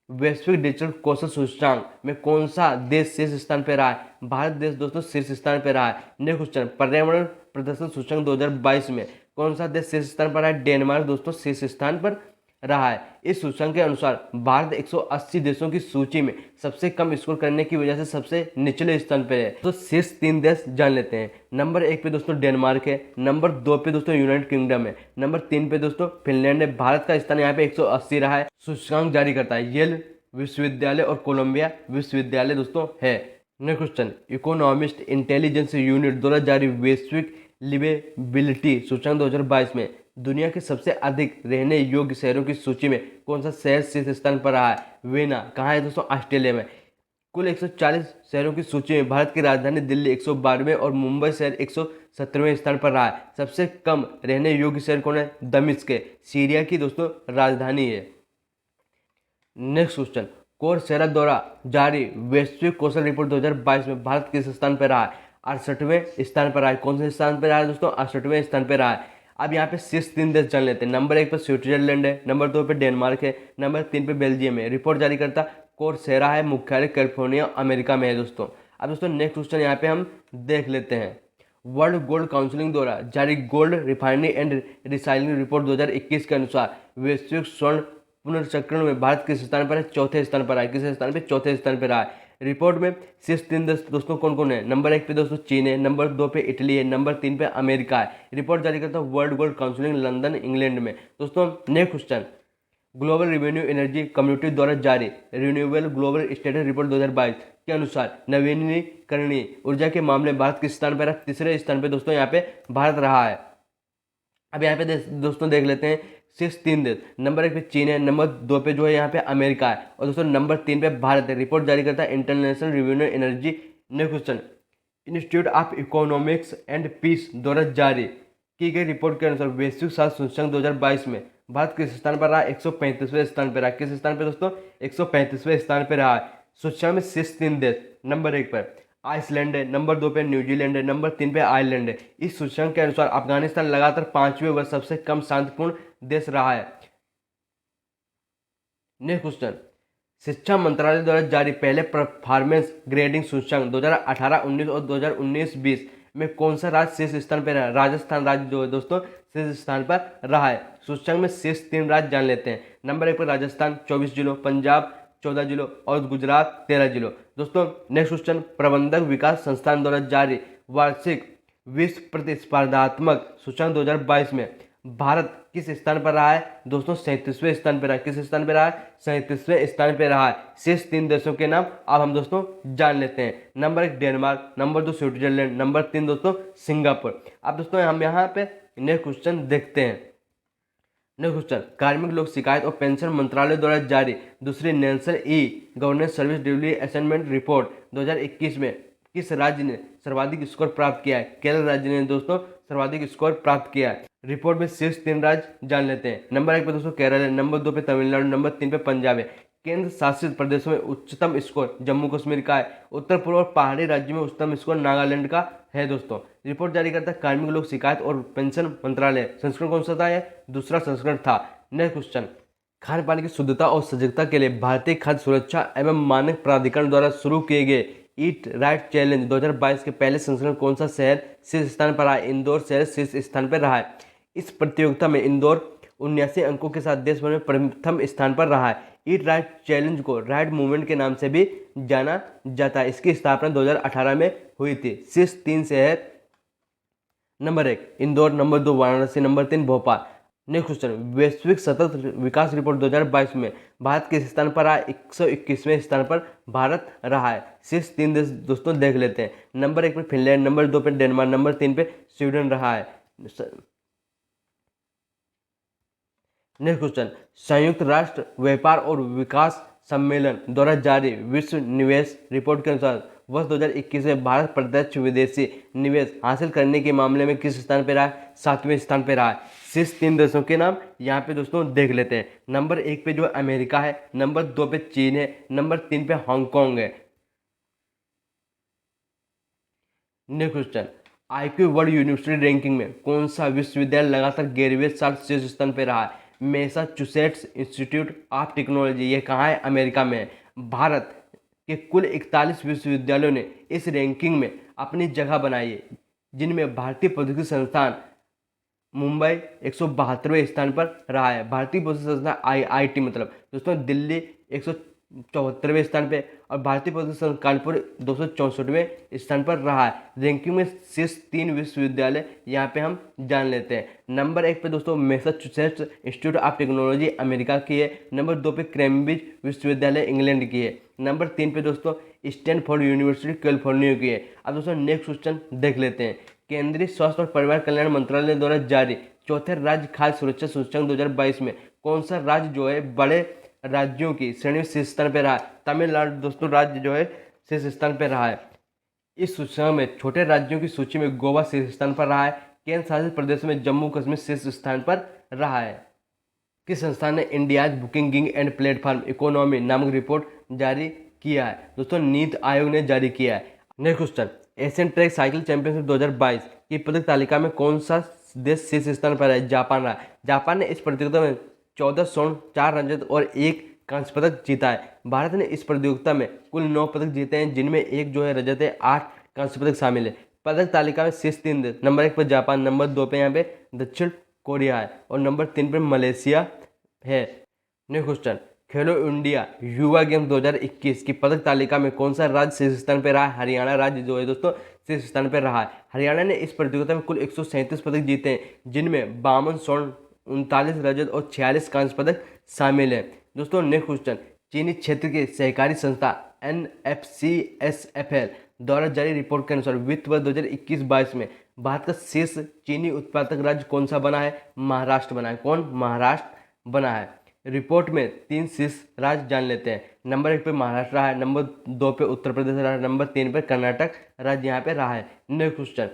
वैश्विक डिजिटल कौशल सूचकांक में कौन सा देश शीर्ष स्थान पर रहा है? भारत देश दोस्तों शीर्ष स्थान पर रहा है। नेक्स्ट क्वेश्चन, पर्यावरण प्रदर्शन सूचकांक 2022 में कौन सा देश शीर्ष स्थान पर है? डेनमार्क दोस्तों शीर्ष स्थान पर रहा है। इस सूचकांक के अनुसार भारत 180 देशों की सूची में सबसे कम स्कोर करने की वजह से सबसे निचले स्थान पर है। तो शीर्ष 3 देश जान लेते हैं। नंबर 1 पे दोस्तों डेनमार्क है, नंबर 2 पे दोस्तों यूनाइटेड किंगडम है, नंबर 3 पे दोस्तों फिनलैंड है। भारत का स्थान यहाँ पे 180 रहा है। सूचकांक जारी करता है येल विश्वविद्यालय और कोलंबिया विश्वविद्यालय दोस्तों है। Next question, economist intelligence unit द्वारा जारी वैश्विक लिवेबिलिटी सूचकांक 2022 में दुनिया के सबसे अधिक रहने योग्य शहरों की सूची में कौन सा शहर शीर्ष स्थान पर रहा है? वेना कहाँ है दोस्तों? ऑस्ट्रेलिया में। कुल 140 शहरों की सूची में भारत की राजधानी दिल्ली 112वें और मुंबई शहर 117वें स्थान पर रहा है। सबसे कम रहने योग्य शहर कौन है? दमिश्क है, सीरिया की दोस्तों राजधानी है। नेक्स्ट क्वेश्चन, कोर्सेरा द्वारा जारी वैश्विक कौशल रिपोर्ट 2022 में भारत किस स्थान पर रहा है? 68वें स्थान पर रहा है। कौन से स्थान पर रहा है दोस्तों? 68वें स्थान पर रहा है। अब यहाँ पे शीर्ष 3 देश जान लेते हैं। नंबर 1 पे स्विट्जरलैंड है, नंबर 2 पे डेनमार्क है, नंबर 3 पे बेल्जियम है। रिपोर्ट जारी करता कोर्सेरा है, मुख्यालय कैलिफोर्निया अमेरिका में है दोस्तों। अब दोस्तों नेक्स्ट क्वेश्चन यहाँ पे हम देख लेते हैं। वर्ल्ड गोल्ड काउंसिल द्वारा जारी gold refinery and recycling report 2021 के अनुसार वैश्विक स्वर्ण पुनर्चक्रण में भारत किस स्थान पर है? चौथे स्थान पर है। किस स्थान पर? चौथे स्थान पर रहा है। रिपोर्ट में शीर्ष 3 देश दोस्तों कौन कौन है? नंबर 1 पे दोस्तों चीन है, नंबर 2 पे इटली है, नंबर 3 पे अमेरिका है। रिपोर्ट जारी करता है world gold council London England में। दोस्तों next question, global renew energy community द्वारा जारी रिन्यूएबल ग्लोबल स्टेटस रिपोर्ट 2022 के अनुसार नवीनीकरणीय ऊर्जा के मामले में भारत किस स्थान पर है? तीसरे स्थान पर दोस्तों यहाँ पे भारत रहा है। अब यहाँ पे दोस्तों देख लेते हैं शीर्ष 3 देश। नंबर 1 पे चीन है, नंबर 2 पे जो है यहाँ पे अमेरिका है और दोस्तों नंबर 3 पे भारत है। रिपोर्ट जारी करता है International Renewable Energy. Next question, Institute of Economics and Peace द्वारा जारी की गई रिपोर्ट के अनुसार वैश्विक स्वास्थ्य सूचकांक 2022 में भारत किस स्थान पर रहा? 135वें स्थान पर रहा। किस स्थान पर दोस्तों? 135वें स्थान पर रहा है। सूचकांक में शीर्ष 3 देश, नंबर 1 पर आइसलैंड है, नंबर 2 पे न्यूजीलैंड है, नंबर 3 पे आयरलैंड है। इस सूचकांक के अनुसार अफगानिस्तान लगातार 5वें व सबसे कम शांतिपूर्ण देश रहा है। नेक्स्ट क्वेश्चन, शिक्षा मंत्रालय द्वारा जारी पहले परफॉर्मेंस ग्रेडिंग सूचकांक 2018-19 और 2019-20 में कौन सा राज्य शीर्ष स्थान पर रहा? राजस्थान राज्य जो है दोस्तों शीर्ष स्थान पर रहा है। सूचकांक में शीर्ष 3 राज्य जान लेते हैं। नंबर 1 पर राजस्थान 24 जिलों, पंजाब 14 जिलों और गुजरात 13 जिलों। दोस्तों नेक्स्ट क्वेश्चन, प्रबंधक विकास संस्थान द्वारा जारी वार्षिक विश्व प्रतिस्पर्धात्मक सूचकांक 2022 में भारत किस स्थान पर रहा है? दोस्तों 37वें स्थान पर रहा है। किस स्थान पर रहा है? 37वें स्थान पर रहा है। शेष 3 देशों के नाम अब हम दोस्तों जान लेते हैं। Number 1 Denmark, number 2 Switzerland, number 3 दोस्तों सिंगापुर। अब दोस्तों हम यहाँ पे नेक्स्ट क्वेश्चन देखते हैं। नेक्स्ट क्वेश्चन, कार्मिक लोक शिकायत और पेंशन मंत्रालय द्वारा जारी दूसरी national e governance service delivery assessment report 2021 में किस राज्य ने सर्वाधिक स्कोर प्राप्त किया है? केरल राज्य ने दोस्तों सर्वाधिक स्कोर प्राप्त किया है। रिपोर्ट में शीर्ष 3 राज्य जान लेते हैं। नंबर 1 पे दोस्तों केरल है, नंबर 2 पे तमिलनाडु, नंबर 3 पे पंजाब है। केंद्र शासित प्रदेशों में उच्चतम स्कोर जम्मू कश्मीर का है। उत्तर पूर्व और पहाड़ी राज्य में उच्चतम स्कोर नागालैंड का है दोस्तों। रिपोर्ट जारी करता है कार्मिक लोक शिकायत और पेंशन मंत्रालय। संस्करण कौन सा था? दूसरा संस्करण था। नेक्स्ट क्वेश्चन, खाद्य पानी की शुद्धता और सजगता के लिए भारतीय खाद्य सुरक्षा एवं मानक प्राधिकरण द्वारा शुरू किए गए ईट राइट चैलेंज 2022 के पहले संस्करण कौन सा शहर शीर्ष स्थान पर रहा है? इंदौर शहर शीर्ष स्थान पर रहा है। इस प्रतियोगिता में इंदौर 79 अंकों के साथ देश भर में प्रथम स्थान पर रहा है। ईट राइट चैलेंज को राइट मूवमेंट के नाम से भी जाना जाता है। इसकी स्थापना 2018 में हुई थी। शीर्ष 3 शहर, number 1 Indore, number 2 Varanasi, number 3 Bhopal. Next question, वैश्विक सतत विकास रिपोर्ट 2022 में भारत किस स्थान पर रहा है? 121वें स्थान पर भारत रहा है। शीर्ष 3 देश दोस्तों देख लेते हैं। नंबर 1 पे फिनलैंड, नंबर 2 पे डेनमार्क, नंबर 3 पे स्वीडन रहा है। नेक्स्ट क्वेश्चन, संयुक्त राष्ट्र व्यापार और विकास सम्मेलन द्वारा जारी विश्व निवेश रिपोर्ट के अनुसार वर्ष 2021 में भारत प्रत्यक्ष विदेशी निवेश हासिल करने के मामले में किस स्थान पर रहा है? 7वें स्थान पर रहा है। शीर्ष 3 देशों के नाम यहाँ पे दोस्तों देख लेते हैं। नंबर 1 पे जो अमेरिका है, नंबर 2 पे चीन है, नंबर 3 पे हांगकांग है। Next question, IQ world university ranking में कौन सा विश्वविद्यालय लगातार 11वें साल शीर्ष स्थान पर रहा है? मैसाचुसेट्स इंस्टीट्यूट ऑफ टेक्नोलॉजी, ये कहाँ है? अमेरिका में है। भारत के कुल 41 विश्वविद्यालयों ने इस रैंकिंग में अपनी जगह बनाई है, जिनमें भारतीय प्रौद्योगिकी संस्थान मुंबई 172वें स्थान पर रहा है। भारतीय प्रौद्योगिकी संस्थान IIT मतलब दोस्तों दिल्ली 174वें स्थान पे और भारतीय प्रौद्योगिकी संस्थान कानपुर 264वें स्थान पर रहा है। रैंकिंग में शीर्ष 3 विश्वविद्यालय यहाँ पे हम जान लेते हैं। नंबर 1 पे दोस्तों Massachusetts institute of technology America की है। नंबर 2 पे कैम्ब्रिज विश्वविद्यालय इंग्लैंड की है। नंबर 3 पे दोस्तों स्टैनफोर्ड यूनिवर्सिटी कैलिफोर्निया की है। अब दोस्तों नेक्स्ट क्वेश्चन देख लेते हैं। केंद्रीय स्वास्थ्य और परिवार कल्याण मंत्रालय द्वारा जारी चौथे राज्य खाद्य सुरक्षा सूचकांक 2022 में कौन सा राज्य जो है बड़े राज्यों की श्रेणी में शीर्ष स्थान पर रहा है? तमिलनाडु दोस्तों राज्य जो है शीर्ष स्थान पर रहा है। इस सूचकांक में छोटे राज्यों की सूची में गोवा शीर्ष स्थान पर रहा है। केंद्र शासित प्रदेश में जम्मू कश्मीर शीर्ष स्थान पर रहा है। किस संस्थान ने India's booking gig and platform economy नामक रिपोर्ट जारी किया है? दोस्तों नीति आयोग ने जारी किया है। Next question, Asian track cycle championship 2022 की पदक तालिका में कौन सा देश शीर्ष स्थान पर है? जापान रहा। जापान ने इस प्रतियोगिता में 14 स्वर्ण, 4 रजत और 1 कांस्य पदक जीता है। भारत ने इस प्रतियोगिता में कुल 9 पदक जीते हैं, जिनमें 1 जो है रजत है, 8 कांस्य पदक शामिल है। पदक तालिका में शीर्ष 3 देश, नंबर 1 पर जापान, नंबर 2 पे यहाँ पे दक्षिण कोरिया है और नंबर 3 पर मलेशिया है। नेक्स्ट क्वेश्चन, खेलो इंडिया युवा गेम 2021 की पदक तालिका में कौन सा राज्य शीर्ष स्थान पर रहा है? हरियाणा राज्य जो है दोस्तों शीर्ष स्थान पर रहा है। हरियाणा ने इस प्रतियोगिता में कुल 137 पदक जीते हैं, जिनमें 52 स्वर्ण, 39 रजत और 46 कांस्य पदक शामिल है। दोस्तों नेक्स्ट क्वेश्चन, चीनी क्षेत्र की सहकारी संस्था NFCSFL द्वारा जारी रिपोर्ट के अनुसार वित्त वर्ष 2021-22 में भारत का शीर्ष चीनी उत्पादक राज्य कौन सा बना है? महाराष्ट्र बना है। कौन? महाराष्ट्र बना है। रिपोर्ट में 3 शीर्ष राज्य जान लेते हैं। नंबर 1 पे महाराष्ट्र रहा है, नंबर 2 पे उत्तर प्रदेश रहा है, नंबर 3 पे कर्नाटक राज्य यहाँ पे रहा है। Next question,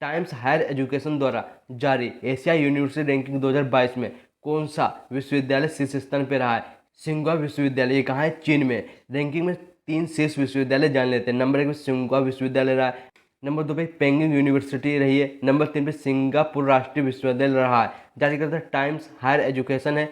Times Higher Education द्वारा जारी एशिया यूनिवर्सिटी रैंकिंग 2022 में कौन सा विश्वविद्यालय शीर्ष स्थान पर रहा है? सिंघुआ विश्वविद्यालय। ये कहाँ है? चीन में। रैंकिंग में 3 शीर्ष विश्वविद्यालय जान लेते हैं। नंबर 1 पे सिंघुआ विश्वविद्यालय रहा है, नंबर 2 पे पेंगिंग यूनिवर्सिटी रही है, नंबर 3 पे सिंगापुर राष्ट्रीय विश्वविद्यालय रहा है। जारी करता टाइम्स हायर एजुकेशन है।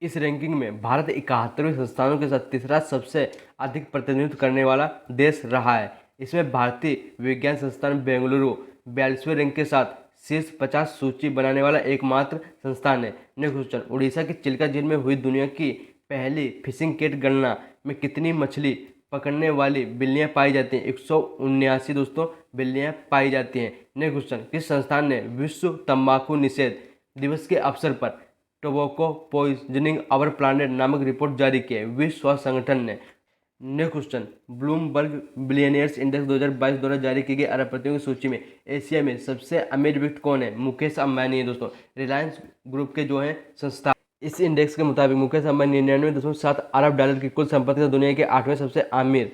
इस रैंकिंग में भारत 71वें संस्थानों के साथ तीसरा सबसे अधिक प्रतिनिधित्व करने वाला देश रहा है। इसमें भारतीय विज्ञान संस्थान बेंगलुरु 42वें रैंक के साथ शीर्ष 50 सूची बनाने वाला एकमात्र संस्थान है। नेक्स्ट क्वेश्चन, उड़ीसा के चिल्का झील में हुई दुनिया की पहली फिशिंग कैट गणना में कितनी मछली पकड़ने वाली बिल्लियां पाई जाती हैं? 179 दोस्तों बिल्लियां पाई जाती हैं। नेक्स्ट क्वेश्चन, किस संस्थान ने विश्व तंबाकू निषेध दिवस के अवसर पर टोबैको पॉइजनिंग आवर प्लैनेट नामक रिपोर्ट जारी की है? विश्व स्वास्थ्य संगठन ने। Next question, Bloomberg billionaires index 2022 द्वारा जारी की गई अरबपतियों की सूची में एशिया में सबसे अमीर व्यक्ति कौन है? मुकेश अंबानी है दोस्तों। रिलायंस ग्रुप के जो है संस्था। इस इंडेक्स के मुताबिक मुकेश अंबानी 99.7 अरब डॉलर की कुल संपत्ति से दुनिया के 8वें सबसे अमीर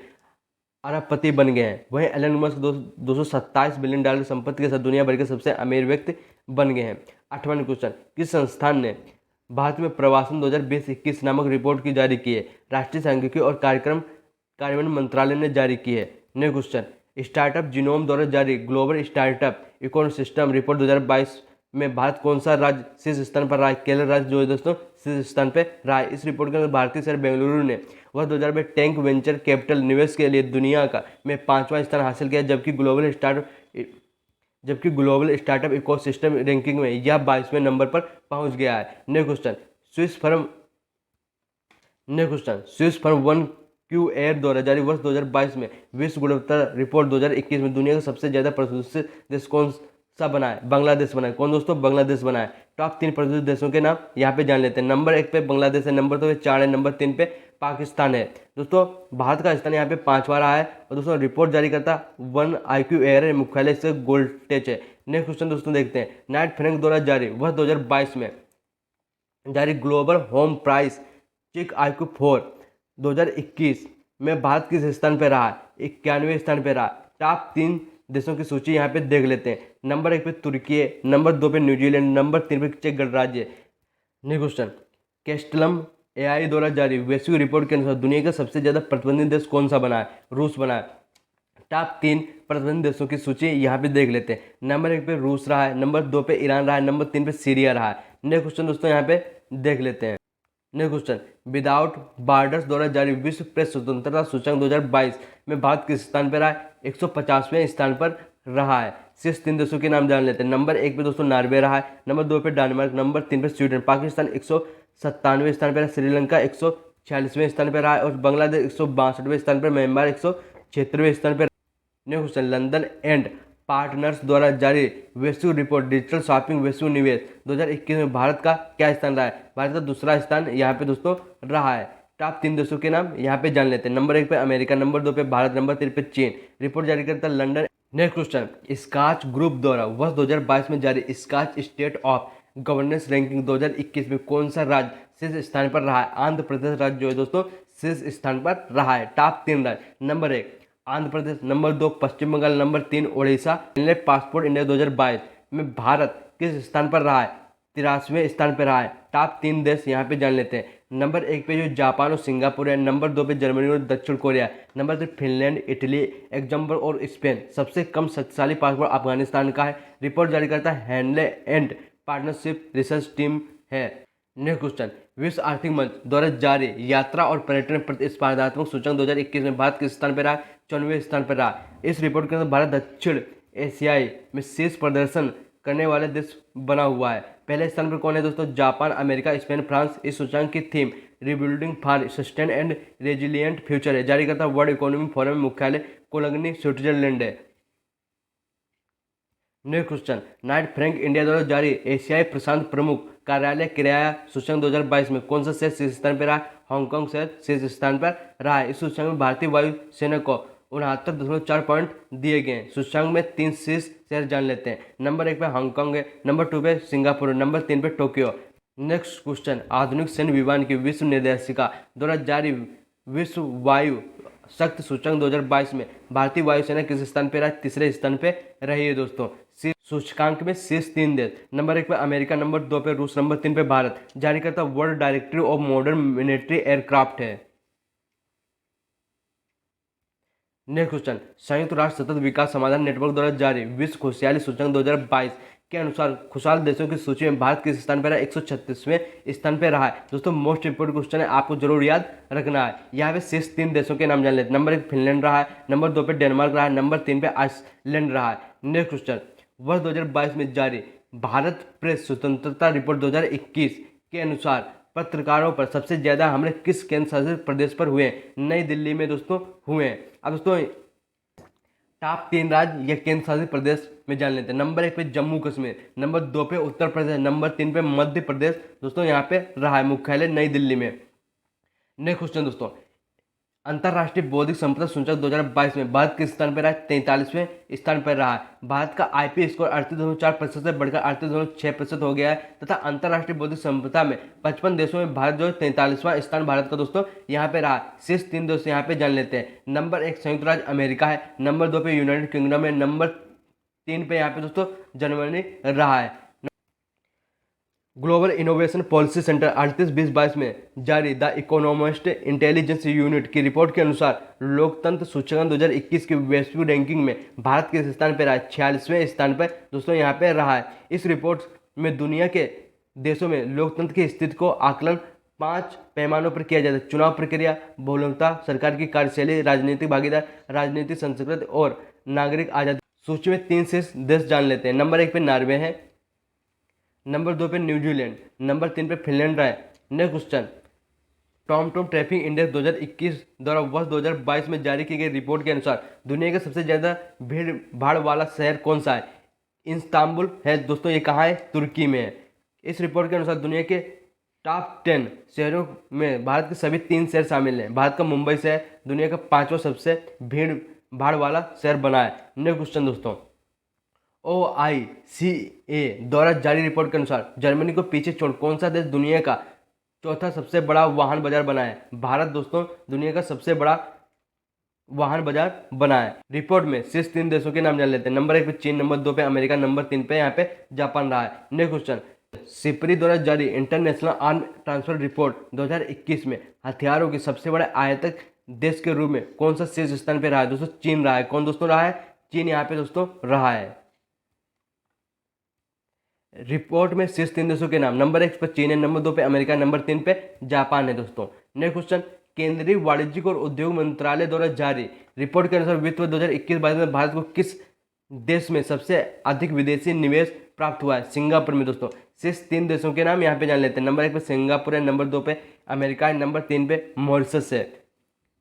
अरबपति बन गए हैं। वहीं एलन मस्क 227 बिलियन डॉलर की संपत्ति के साथ दुनिया भर के सबसे अमीर व्यक्ति बन गए हैं। 8वां क्वेश्चन, किस संस्थान ने भारत में प्रवासन 2020-21 नामक रिपोर्ट की जारी की है? राष्ट्रीय सांख्यिकी और कार्यक्रम कार्यान्वयन मंत्रालय ने जारी की है। नेक्स्ट क्वेश्चन, स्टार्टअप जीनोम द्वारा जारी ग्लोबल स्टार्टअप इकोसिस्टम रिपोर्ट 2022 में भारत कौन सा राज्य शीर्ष स्थान पर रहा है? केरल राज्य जो है दोस्तों शीर्ष स्थान पर रहा है। इस रिपोर्ट के अंदर भारतीय शहर बेंगलुरु ने वर्ष 2000 में टेक वेंचर कैपिटल निवेश के लिए दुनिया का में 5वां स्थान हासिल किया, जबकि ग्लोबल स्टार्टअप इकोसिस्टम रैंकिंग में यह 22वें नंबर पर पहुंच गया है। Next question, Swiss firm 1Q air द्वारा जारी वर्ष 2022 में विश्व गुणवत्ता रिपोर्ट 2021 में दुनिया का सबसे ज्यादा प्रदूषित देश कौन सा बना है? बांग्लादेश बना है। कौन दोस्तों? बांग्लादेश बना है। टॉप 3 प्रदूषित देशों के नाम यहाँ पे जान लेते हैं। नंबर 1 पे बांग्लादेश है, नंबर 2 पे चार है, नंबर 3 पे पाकिस्तान है। दोस्तों भारत का स्थान यहाँ पे 5वां रहा है और दोस्तों रिपोर्ट जारी करता 1IQ एयर है, मुख्यालय से गोल्डटेच है। नेक्स्ट क्वेश्चन दोस्तों देखते हैं, नाइट फ्रैंक द्वारा जारी वर्ष 2022 में जारी global home price check IQ4 2021 में भारत किस स्थान पर रहा है? 91वें स्थान पर रहा। टॉप 3 देशों की सूची यहाँ पे देख लेते हैं। नंबर 1 पे तुर्की है, नंबर 2 पे न्यूजीलैंड, नंबर 3 पे चेक गणराज्य। नेक्स्ट क्वेश्चन, कैस्टलम AI द्वारा जारी वैश्विक रिपोर्ट के अनुसार दुनिया का सबसे ज्यादा प्रतिबंधित देश कौन सा बना है? रूस बना है। टॉप 3 प्रतिबंधित देशों की सूची यहाँ पे देख लेते हैं। नंबर 1 पे रूस रहा है, नंबर 2 पे ईरान रहा है, नंबर 3 पे सीरिया रहा है। नेक्स्ट क्वेश्चन दोस्तों यहाँ पे देख लेते हैं। नेक्स्ट क्वेश्चन, विदाउट बॉर्डर्स द्वारा जारी विश्व प्रेस स्वतंत्रता सूचकांक 2022 में भारत किस स्थान पर रहा है? 150वें स्थान पर रहा है। शीर्ष 3 देशों के नाम जान लेते हैं। नंबर 1 पे दोस्तों नॉर्वे रहा है, नंबर 2 पे डेनमार्क, नंबर 3 पे स्वीडन, पाकिस्तान 197वें स्थान पर है, श्रीलंका 146वें स्थान पर रहा है और बांग्लादेश 162वें स्थान पर, म्यांमार 176वें स्थान पर। Next question, London and partners द्वारा जारी वैश्विक रिपोर्ट डिजिटल शॉपिंग वैश्विक निवेश 2021 में भारत का क्या स्थान रहा है? भारत का दूसरा स्थान यहाँ पे दोस्तों रहा है। टॉप 3 देशों के नाम यहाँ पे जान लेते हैं। नंबर 1 पे अमेरिका, नंबर 2 पे भारत, नंबर 3 पे चीन। रिपोर्ट जारी करता है London. Next question, Skoch group द्वारा वर्ष 2022 में जारी Skoch State of Governance ranking 2021 में कौन सा राज्य शीर्ष स्थान पर रहा है? आंध्र प्रदेश राज्य जो है दोस्तों शीर्ष स्थान पर रहा है। टॉप 3 राज्य, number 1 Andhra Pradesh, number 2 Paschim Bengal, number 3 Odisha. Passport India 2022 में भारत किस स्थान पर रहा है? 83वें स्थान पर रहा है। टॉप 3 देश यहाँ पे जान लेते हैं। नंबर 1 पे जो जापान और सिंगापुर है, नंबर 2 पे जर्मनी और दक्षिण कोरिया, नंबर 3 फिनलैंड, इटली, एक्जम्बर और स्पेन। सबसे कम शक्तिशाली पासपोर्ट अफगानिस्तान का है। रिपोर्ट जारी करता है handle and partnership research team है। नेक्स्ट क्वेश्चन, विश्व आर्थिक मंच द्वारा जारी यात्रा और पर्यटन प्रतिस्पर्धात्मक सूचकांक 2021 में भारत किस स्थान पर रहा? 94वें स्थान पर रहा। इस रिपोर्ट के अंदर भारत दक्षिण एशियाई में शीर्ष प्रदर्शन करने वाले देश बना हुआ है। पहले स्थान पर कौन है दोस्तों? Japan, America, Spain, France. इस सूचकांक की theme rebuilding for sustain and resilient future है। जारी करता वर्ल्ड इकोनॉमिक फोरम में मुख्यालय कोलगनी स्विट्जरलैंड है। Next question, Knight Frank India द्वारा जारी एशियाई प्रशांत प्रमुख कार्यालय किराया सूचकांक 2022 में कौन सा शहर शीर्ष स्थान पर रहा? हांगकांग शहर शीर्ष स्थान पर रहा है। इस सूचकांक में भारतीय वायुसेना को 69.4 पॉइंट दिए गए हैं। सूचकांक में 3 शीर्ष शहर जान लेते हैं। नंबर 1 पे हांगकांग है, नंबर 2 पे सिंगापुर, नंबर 3 पे टोक्यो। नेक्स्ट क्वेश्चन, आधुनिक सैन्य विमान की विश्व निर्देशिका द्वारा जारी विश्व वायु शक्ति सूचकांक 2022 में भारतीय वायुसेना किस स्थान पर रहा? तीसरे स्थान पे रही है दोस्तों। सूचकांक में शीर्ष 3 देश, नंबर 1 पे अमेरिका, नंबर 2 पे रूस, नंबर 3 पे भारत। जारी करता world directory of modern military aircraft है। नेक्स्ट क्वेश्चन, संयुक्त राष्ट्र सतत विकास समाधान नेटवर्क द्वारा जारी विश्व खुशहाली सूचकांक 2022 के अनुसार खुशहाल देशों की सूची में भारत किस स्थान पर है? 136वें स्थान पर रहा है। दोस्तों मोस्ट इंपोर्टेंट क्वेश्चन है, आपको जरूर याद रखना है। यहाँ पे शीर्ष 3 देशों के नाम जान लेते हैं। नंबर 1 फिनलैंड रहा है, नंबर 2 पे डेनमार्क रहा है, नंबर 3 पे आइसलैंड रहा है। नेक्स्ट क्वेश्चन, वर्ष 2022 में जारी भारत प्रेस स्वतंत्रता रिपोर्ट 2021 के अनुसार पत्रकारों पर सबसे ज्यादा हमले किस केंद्र शासित प्रदेश पर हुए? नई दिल्ली में दोस्तों हुए हैं। अब दोस्तों टॉप 3 राज्य या केंद्र शासित प्रदेश में जान लेते हैं। नंबर 1 पे जम्मू कश्मीर, नंबर 2 पे उत्तर प्रदेश, नंबर 3 पे मध्य प्रदेश दोस्तों यहाँ पे रहा है, मुख्यालय नई दिल्ली में। नेक्स्ट क्वेश्चन दोस्तों, अंतर्राष्ट्रीय बौद्धिक संपदा सूचकांक 2022 में भारत किस स्थान पर रहा है? 43वें स्थान पर रहा है। भारत का आईपी स्कोर 38.4% से बढ़कर 38.6% हो गया है तथा अंतर्राष्ट्रीय बौद्धिक संपदा में 55 देशों में भारत जो है 43वां स्थान भारत का दोस्तों यहाँ पे रहा। शीर्ष 3 देश यहाँ पे जान लेते हैं। नंबर 1 संयुक्त राज्य अमेरिका है, नंबर 2 पे यूनाइटेड किंगडम है, नंबर 3 पे यहाँ पे दोस्तों जर्मनी रहा है। ग्लोबल इनोवेशन पॉलिसी सेंटर 38-20-22 में जारी द इकोनॉमिस्ट इंटेलिजेंस यूनिट की रिपोर्ट के अनुसार लोकतंत्र सूचकांक 2021 की वैश्विक रैंकिंग में भारत किस स्थान पर रहा है? 46वें स्थान पर दोस्तों यहाँ पे रहा है। इस रिपोर्ट में दुनिया के देशों में लोकतंत्र की स्थिति को आकलन 5 पैमानों पर किया जाता है। चुनाव प्रक्रिया, बहुलता, सरकार की कार्यशैली, राजनीतिक भागीदार, राजनीतिक संस्कृति और नागरिक आजादी। सूची में 3 शीर्ष देश जान लेते हैं। नंबर 1 पे नॉर्वे है, नंबर 2 पे न्यूजीलैंड, नंबर 3 पे फिनलैंड है। Next question, Tom traffic index 2021 द्वारा वर्ष 2022 में जारी की गई रिपोर्ट के अनुसार दुनिया का सबसे ज़्यादा भीड़ भाड़ वाला शहर कौन सा है? इस्तांबुल है दोस्तों, ये कहाँ है? तुर्की में है। इस रिपोर्ट के अनुसार दुनिया के टॉप 10 शहरों में भारत के सभी 3 शहर शामिल हैं। भारत का मुंबई शहर दुनिया का 5वां सबसे भीड़ भाड़ वाला शहर बना है। नेक्स्ट क्वेश्चन दोस्तों, OICA द्वारा जारी रिपोर्ट के अनुसार जर्मनी को पीछे छोड़ कौन सा देश दुनिया का चौथा सबसे बड़ा वाहन बाजार बना है? भारत दोस्तों दुनिया का सबसे बड़ा वाहन बाजार बना है। रिपोर्ट में शीर्ष 3 देशों के नाम जान लेते हैं। नंबर 1 पे चीन, नंबर 2 पे अमेरिका, नंबर 3 पे यहाँ पे जापान रहा है। नेक्स्ट क्वेश्चन, सिपरी द्वारा जारी इंटरनेशनल आर्म ट्रांसफर रिपोर्ट 2021 में हथियारों के सबसे बड़े आयातक देश के रूप में कौन सा शीर्ष स्थान पे रहा है? दोस्तों चीन रहा है। कौन दोस्तों रहा है? चीन यहाँ पे दोस्तों रहा है। रिपोर्ट में शीर्ष 3 देशों के नाम, नंबर 1 पे चीन है, नंबर 2 पे अमेरिका, नंबर 3 पे जापान है दोस्तों। नेक्स्ट क्वेश्चन, केंद्रीय वाणिज्यिक और उद्योग मंत्रालय द्वारा जारी रिपोर्ट के अनुसार वित्त वर्ष 2021-22 में भारत को किस देश में सबसे अधिक विदेशी निवेश प्राप्त हुआ है? सिंगापुर में दोस्तों। शीर्ष 3 देशों के नाम यहाँ पे जान लेते हैं। नंबर 1 पे सिंगापुर है, नंबर 2 पे अमेरिका है, नंबर 3 पे मॉरिशस है।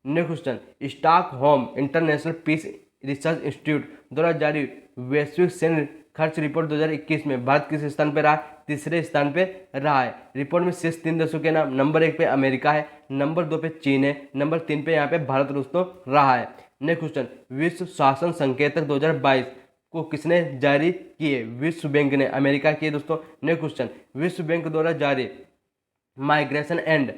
Next question, Stockholm International Peace Research Institute द्वारा जारी वैश्विक सैन्य खर्च रिपोर्ट 2021 में भारत किस स्थान पर रहा? तीसरे स्थान पे रहा है। रिपोर्ट में शीर्ष 3 देशों के नाम, नंबर 1 पे अमेरिका है, नंबर 2 पे चीन है, नंबर 3 पे यहाँ पे भारत दोस्तों रहा है। नेक्स्ट क्वेश्चन, विश्व शासन संकेतक 2022 को किसने जारी किए? विश्व बैंक ने, अमेरिका किए दोस्तों। नेक्स्ट क्वेश्चन, विश्व बैंक द्वारा जारी माइग्रेशन एंड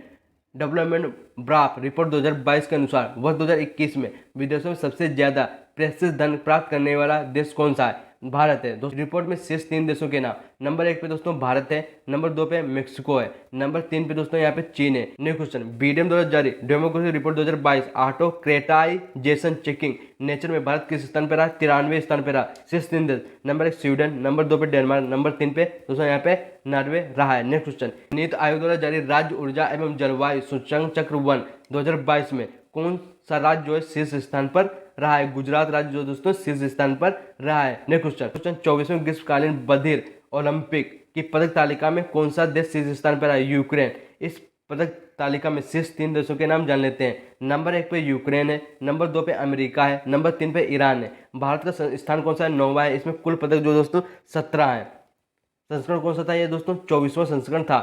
डेवलपमेंट ब्राफ रिपोर्ट 2022 के अनुसार वर्ष 2021 में विदेशों में सबसे ज्यादा प्रेषित धन प्राप्त करने वाला देश कौन सा है? भारत है दोस्तों। रिपोर्ट में शीर्ष 3 देशों के नाम, नंबर 1 पे दोस्तों भारत है, नंबर 2 पे मेक्सिको है, नंबर 3 पे दोस्तों यहाँ पे चीन है। नेक्स्ट क्वेश्चन, बीडीएम द्वारा जारी democracy report 2022 autocratisation checking nature में भारत किस स्थान पर रहा? 93 स्थान पर रहा। शीर्ष 3 देश, नंबर 1 स्वीडन, नंबर 2 पे डेनमार्क, नंबर 3 पे दोस्तों यहाँ पे नॉर्वे रहा है। नेक्स्ट क्वेश्चन, नीति आयोग द्वारा जारी राज्य ऊर्जा एवं जलवायु सूचकांक चक्र 1 2022 में कौन सा राज्य जो है शीर्ष स्थान पर रहा है? गुजरात राज्य जो दोस्तों शीर्ष स्थान पर रहा है। नेक्स्ट क्वेश्चन, 24वें ग्रीष्मकालीन बधिर ओलंपिक की पदक तालिका में कौन सा देश शीर्ष स्थान पर है? यूक्रेन। इस पदक तालिका में शीर्ष 3 देशों के नाम जान लेते हैं। नंबर 1 पे यूक्रेन है, नंबर 2 पे अमेरिका है, नंबर 3 पे ईरान है। भारत का स्थान कौन सा है? 9वां है। इसमें कुल पदक जो दोस्तों 17 है। संस्करण कौन सा था? ये दोस्तों 24वां संस्करण था।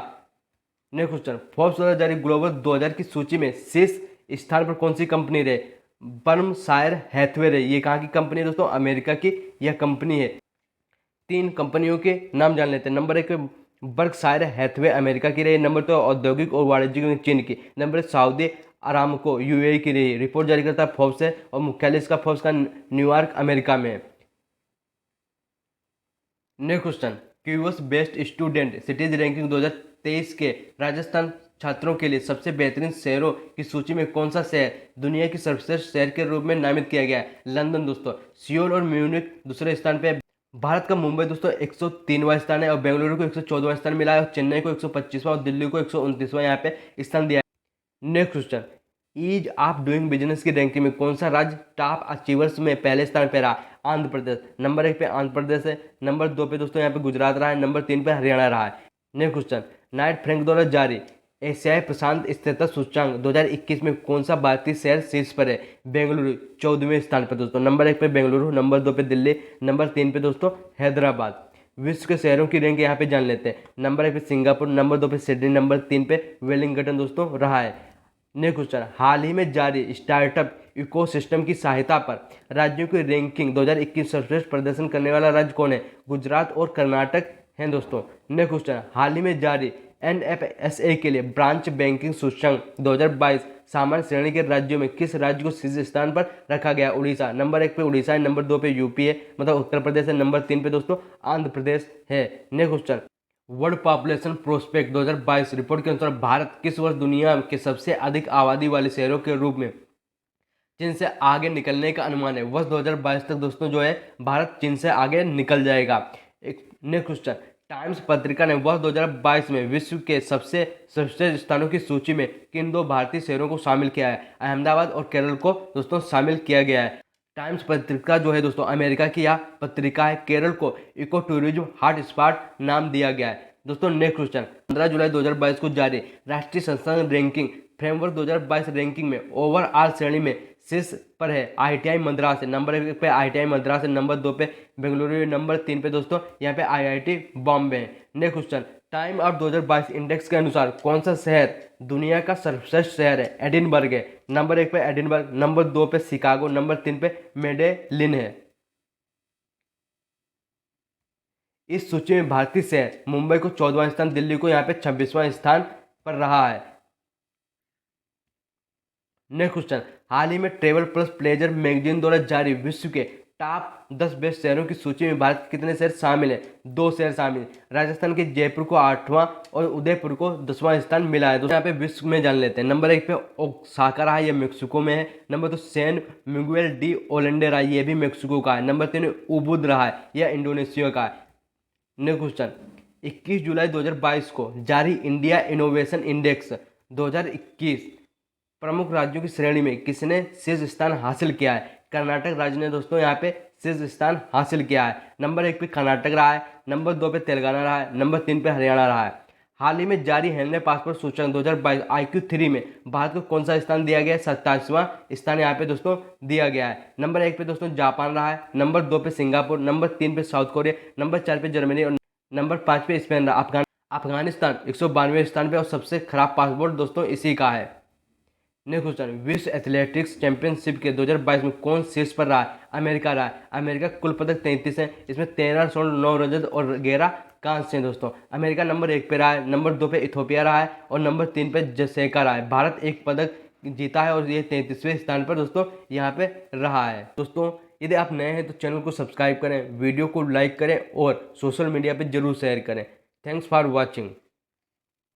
नेक्स्ट क्वेश्चन, फोर्ब्स द्वारा जारी ग्लोबल 2000 की सूची में शीर्ष स्थान पर कौन सी कंपनी रहे? बर्कशायर हैथवे रही। ये कहाँ की कंपनी है दोस्तों? अमेरिका की यह कंपनी है। 3 कंपनियों के नाम जान लेते हैं। नंबर 1 पे बर्कशायर हैथवे अमेरिका की रही, नंबर 2 औद्योगिक और वाणिज्यिक चीन की, नंबर 1 सऊदी अरामको यूएई की रही। रिपोर्ट जारी करता है फोर्ब्स है और मुख्यालय इसका फोर्ब्स का न्यूयॉर्क अमेरिका में है। Next question, QS best student cities ranking 2023 के राजस्थान छात्रों के लिए सबसे बेहतरीन शहरों की सूची में कौन सा शहर दुनिया की सर्वश्रेष्ठ शहर के रूप में नामित किया गया है? लंदन दोस्तों। सियोल और म्यूनिक दूसरे स्थान पे है। भारत का मुंबई दोस्तों 103वां स्थान है और बेंगलुरु को 114वां स्थान मिला है और चेन्नई को 125वां और दिल्ली को 129वां यहाँ पे स्थान दिया है। Next question, ease of doing business की रैंकिंग में कौन सा राज्य टॉप अचीवर्स में पहले स्थान पर रहा? आंध्र प्रदेश। नंबर 1 पे आंध्र प्रदेश है, नंबर 2 पे दोस्तों यहाँ पे गुजरात रहा है, नंबर 3 पे हरियाणा रहा है। नेक्स्ट क्वेश्चन, नाइट फ्रैंक द्वारा जारी एशियाई प्रशांत स्थिरता सूचकांक 2021 में कौन सा भारतीय शहर शीर्ष पर है? बेंगलुरु 14वें स्थान पर दोस्तों। नंबर 1 पे बेंगलुरु, नंबर 2 पे दिल्ली, नंबर 3 पे दोस्तों हैदराबाद। विश्व के शहरों की रैंक यहाँ पे जान लेते हैं। नंबर 1 पे सिंगापुर, नंबर 2 पे सिडनी, नंबर 3 पे वेलिंगटन दोस्तों रहा है। नेक्स्ट क्वेश्चन, हाल ही में जारी स्टार्टअप इकोसिस्टम की सहायता पर राज्यों की रैंकिंग 2021 सर्वश्रेष्ठ प्रदर्शन करने वाला राज्य कौन है? गुजरात और कर्नाटक हैं दोस्तों। नेक्स्ट क्वेश्चन, हाल ही में जारी एनएफएसए के लिए ब्रांच बैंकिंग सूचकांक 2022 सामान्य श्रेणी के राज्यों में किस राज्य को शीर्ष स्थान पर रखा गया? उड़ीसा। नंबर 1 पे उड़ीसा है, नंबर 2 पे यूपी है मतलब उत्तर प्रदेश है, नंबर 3 पे दोस्तों आंध्र प्रदेश है। Next question, world population prospect 2022 report के अनुसार भारत किस वर्ष दुनिया के सबसे अधिक आबादी वाले शहरों के रूप में चीन से आगे निकलने का अनुमान है? वर्ष 2022 तक दोस्तों जो है भारत चीन से आगे निकल जाएगा। एक नेक्स्ट क्वेश्चन, टाइम्स पत्रिका ने वर्ष 2022 में विश्व के सबसे सर्वश्रेष्ठ स्थानों की सूची में किन 2 भारतीय शहरों को शामिल किया है? अहमदाबाद और केरल को दोस्तों शामिल किया गया है। टाइम्स पत्रिका जो है दोस्तों अमेरिका की यह पत्रिका है। केरल को इको टूरिज्म हॉट स्पॉट नाम दिया गया है दोस्तों। नेक्स्ट क्वेश्चन, 15 जुलाई 2022 को जारी राष्ट्रीय संस्थान रैंकिंग फ्रेमवर्क 2022 रैंकिंग में ओवरऑल श्रेणी में शीर्ष पर है आईटीआई मद्रास है। नंबर 1 पे आईटीआई मद्रास है, नंबर 2 पे बेंगलुरु, नंबर 3 पे दोस्तों यहाँ पे आईआईटी बॉम्बे है। Next question, time of 2022 index के अनुसार कौन सा शहर दुनिया का सर्वश्रेष्ठ शहर है? एडिनबर्ग है। नंबर 1 पे एडिनबर्ग, नंबर 2 पे शिकागो, नंबर 3 पे मेडेलिन है। इस सूची में भारतीय शहर मुंबई को 14वां स्थान, दिल्ली को यहाँ पे 26वां स्थान पर रहा है। नेक्स्ट क्वेश्चन, हाल ही में ट्रेवल प्लस प्लेजर मैगजीन द्वारा जारी विश्व के टॉप 10 बेस्ट शहरों की सूची में भारत के कितने शहर शामिल हैं? 2 शहर शामिल। राजस्थान के जयपुर को 8वां और उदयपुर को 10वां स्थान मिला है। दोस्तों यहाँ पे विश्व में जान लेते हैं। नंबर 1 पे ओसाका रहा है, ये मेक्सिको में है। नंबर 2 सैन मिगुएल डी ओलेंडे रहा है, ये भी मेक्सिको का है। नंबर 3 उबुद रहा है, यह इंडोनेशिया का है। नेक्स्ट क्वेश्चन, 21 जुलाई 2022 को जारी इंडिया इनोवेशन इंडेक्स 2021 प्रमुख राज्यों की श्रेणी में किसने शीर्ष स्थान हासिल किया है? कर्नाटक राज्य ने दोस्तों यहाँ पे शीर्ष स्थान हासिल किया है। नंबर 1 पे कर्नाटक रहा है, नंबर 2 पे तेलंगाना रहा है, नंबर 3 पे हरियाणा रहा है। हाल ही में जारी हेनले पासपोर्ट सूचकांक 2022 IQ3 में भारत को कौन सा स्थान दिया गया है? 27वां स्थान यहाँ पे दोस्तों दिया गया है। नंबर 1 पे दोस्तों जापान रहा है, नंबर 2 पे सिंगापुर, नंबर 3 पे साउथ कोरिया, नंबर 4 पे जर्मनी और नंबर 5 पे स्पेन रहा। अफगानिस्तान 192वें स्थान पे और सबसे खराब पासपोर्ट दोस्तों इसी का है। नेक्स्ट क्वेश्चन, विश्व एथलेटिक्स चैंपियनशिप के 2022 में कौन शीर्ष पर रहा है? अमेरिका रहा है। अमेरिका कुल पदक 33 है, इसमें 13 स्वर्ण, 9 रजत और 11 कांस्य हैं दोस्तों। अमेरिका नंबर 1 पे रहा है, नंबर 2 पे इथोपिया रहा है और नंबर 3 पे जसैका रहा है। भारत एक पदक जीता है और ये 33वें स्थान पर दोस्तों यहाँ पे रहा है। दोस्तों यदि आप नए हैं तो चैनल को सब्सक्राइब करें, वीडियो को लाइक करें और सोशल मीडिया पर जरूर शेयर करें। Thanks for watching.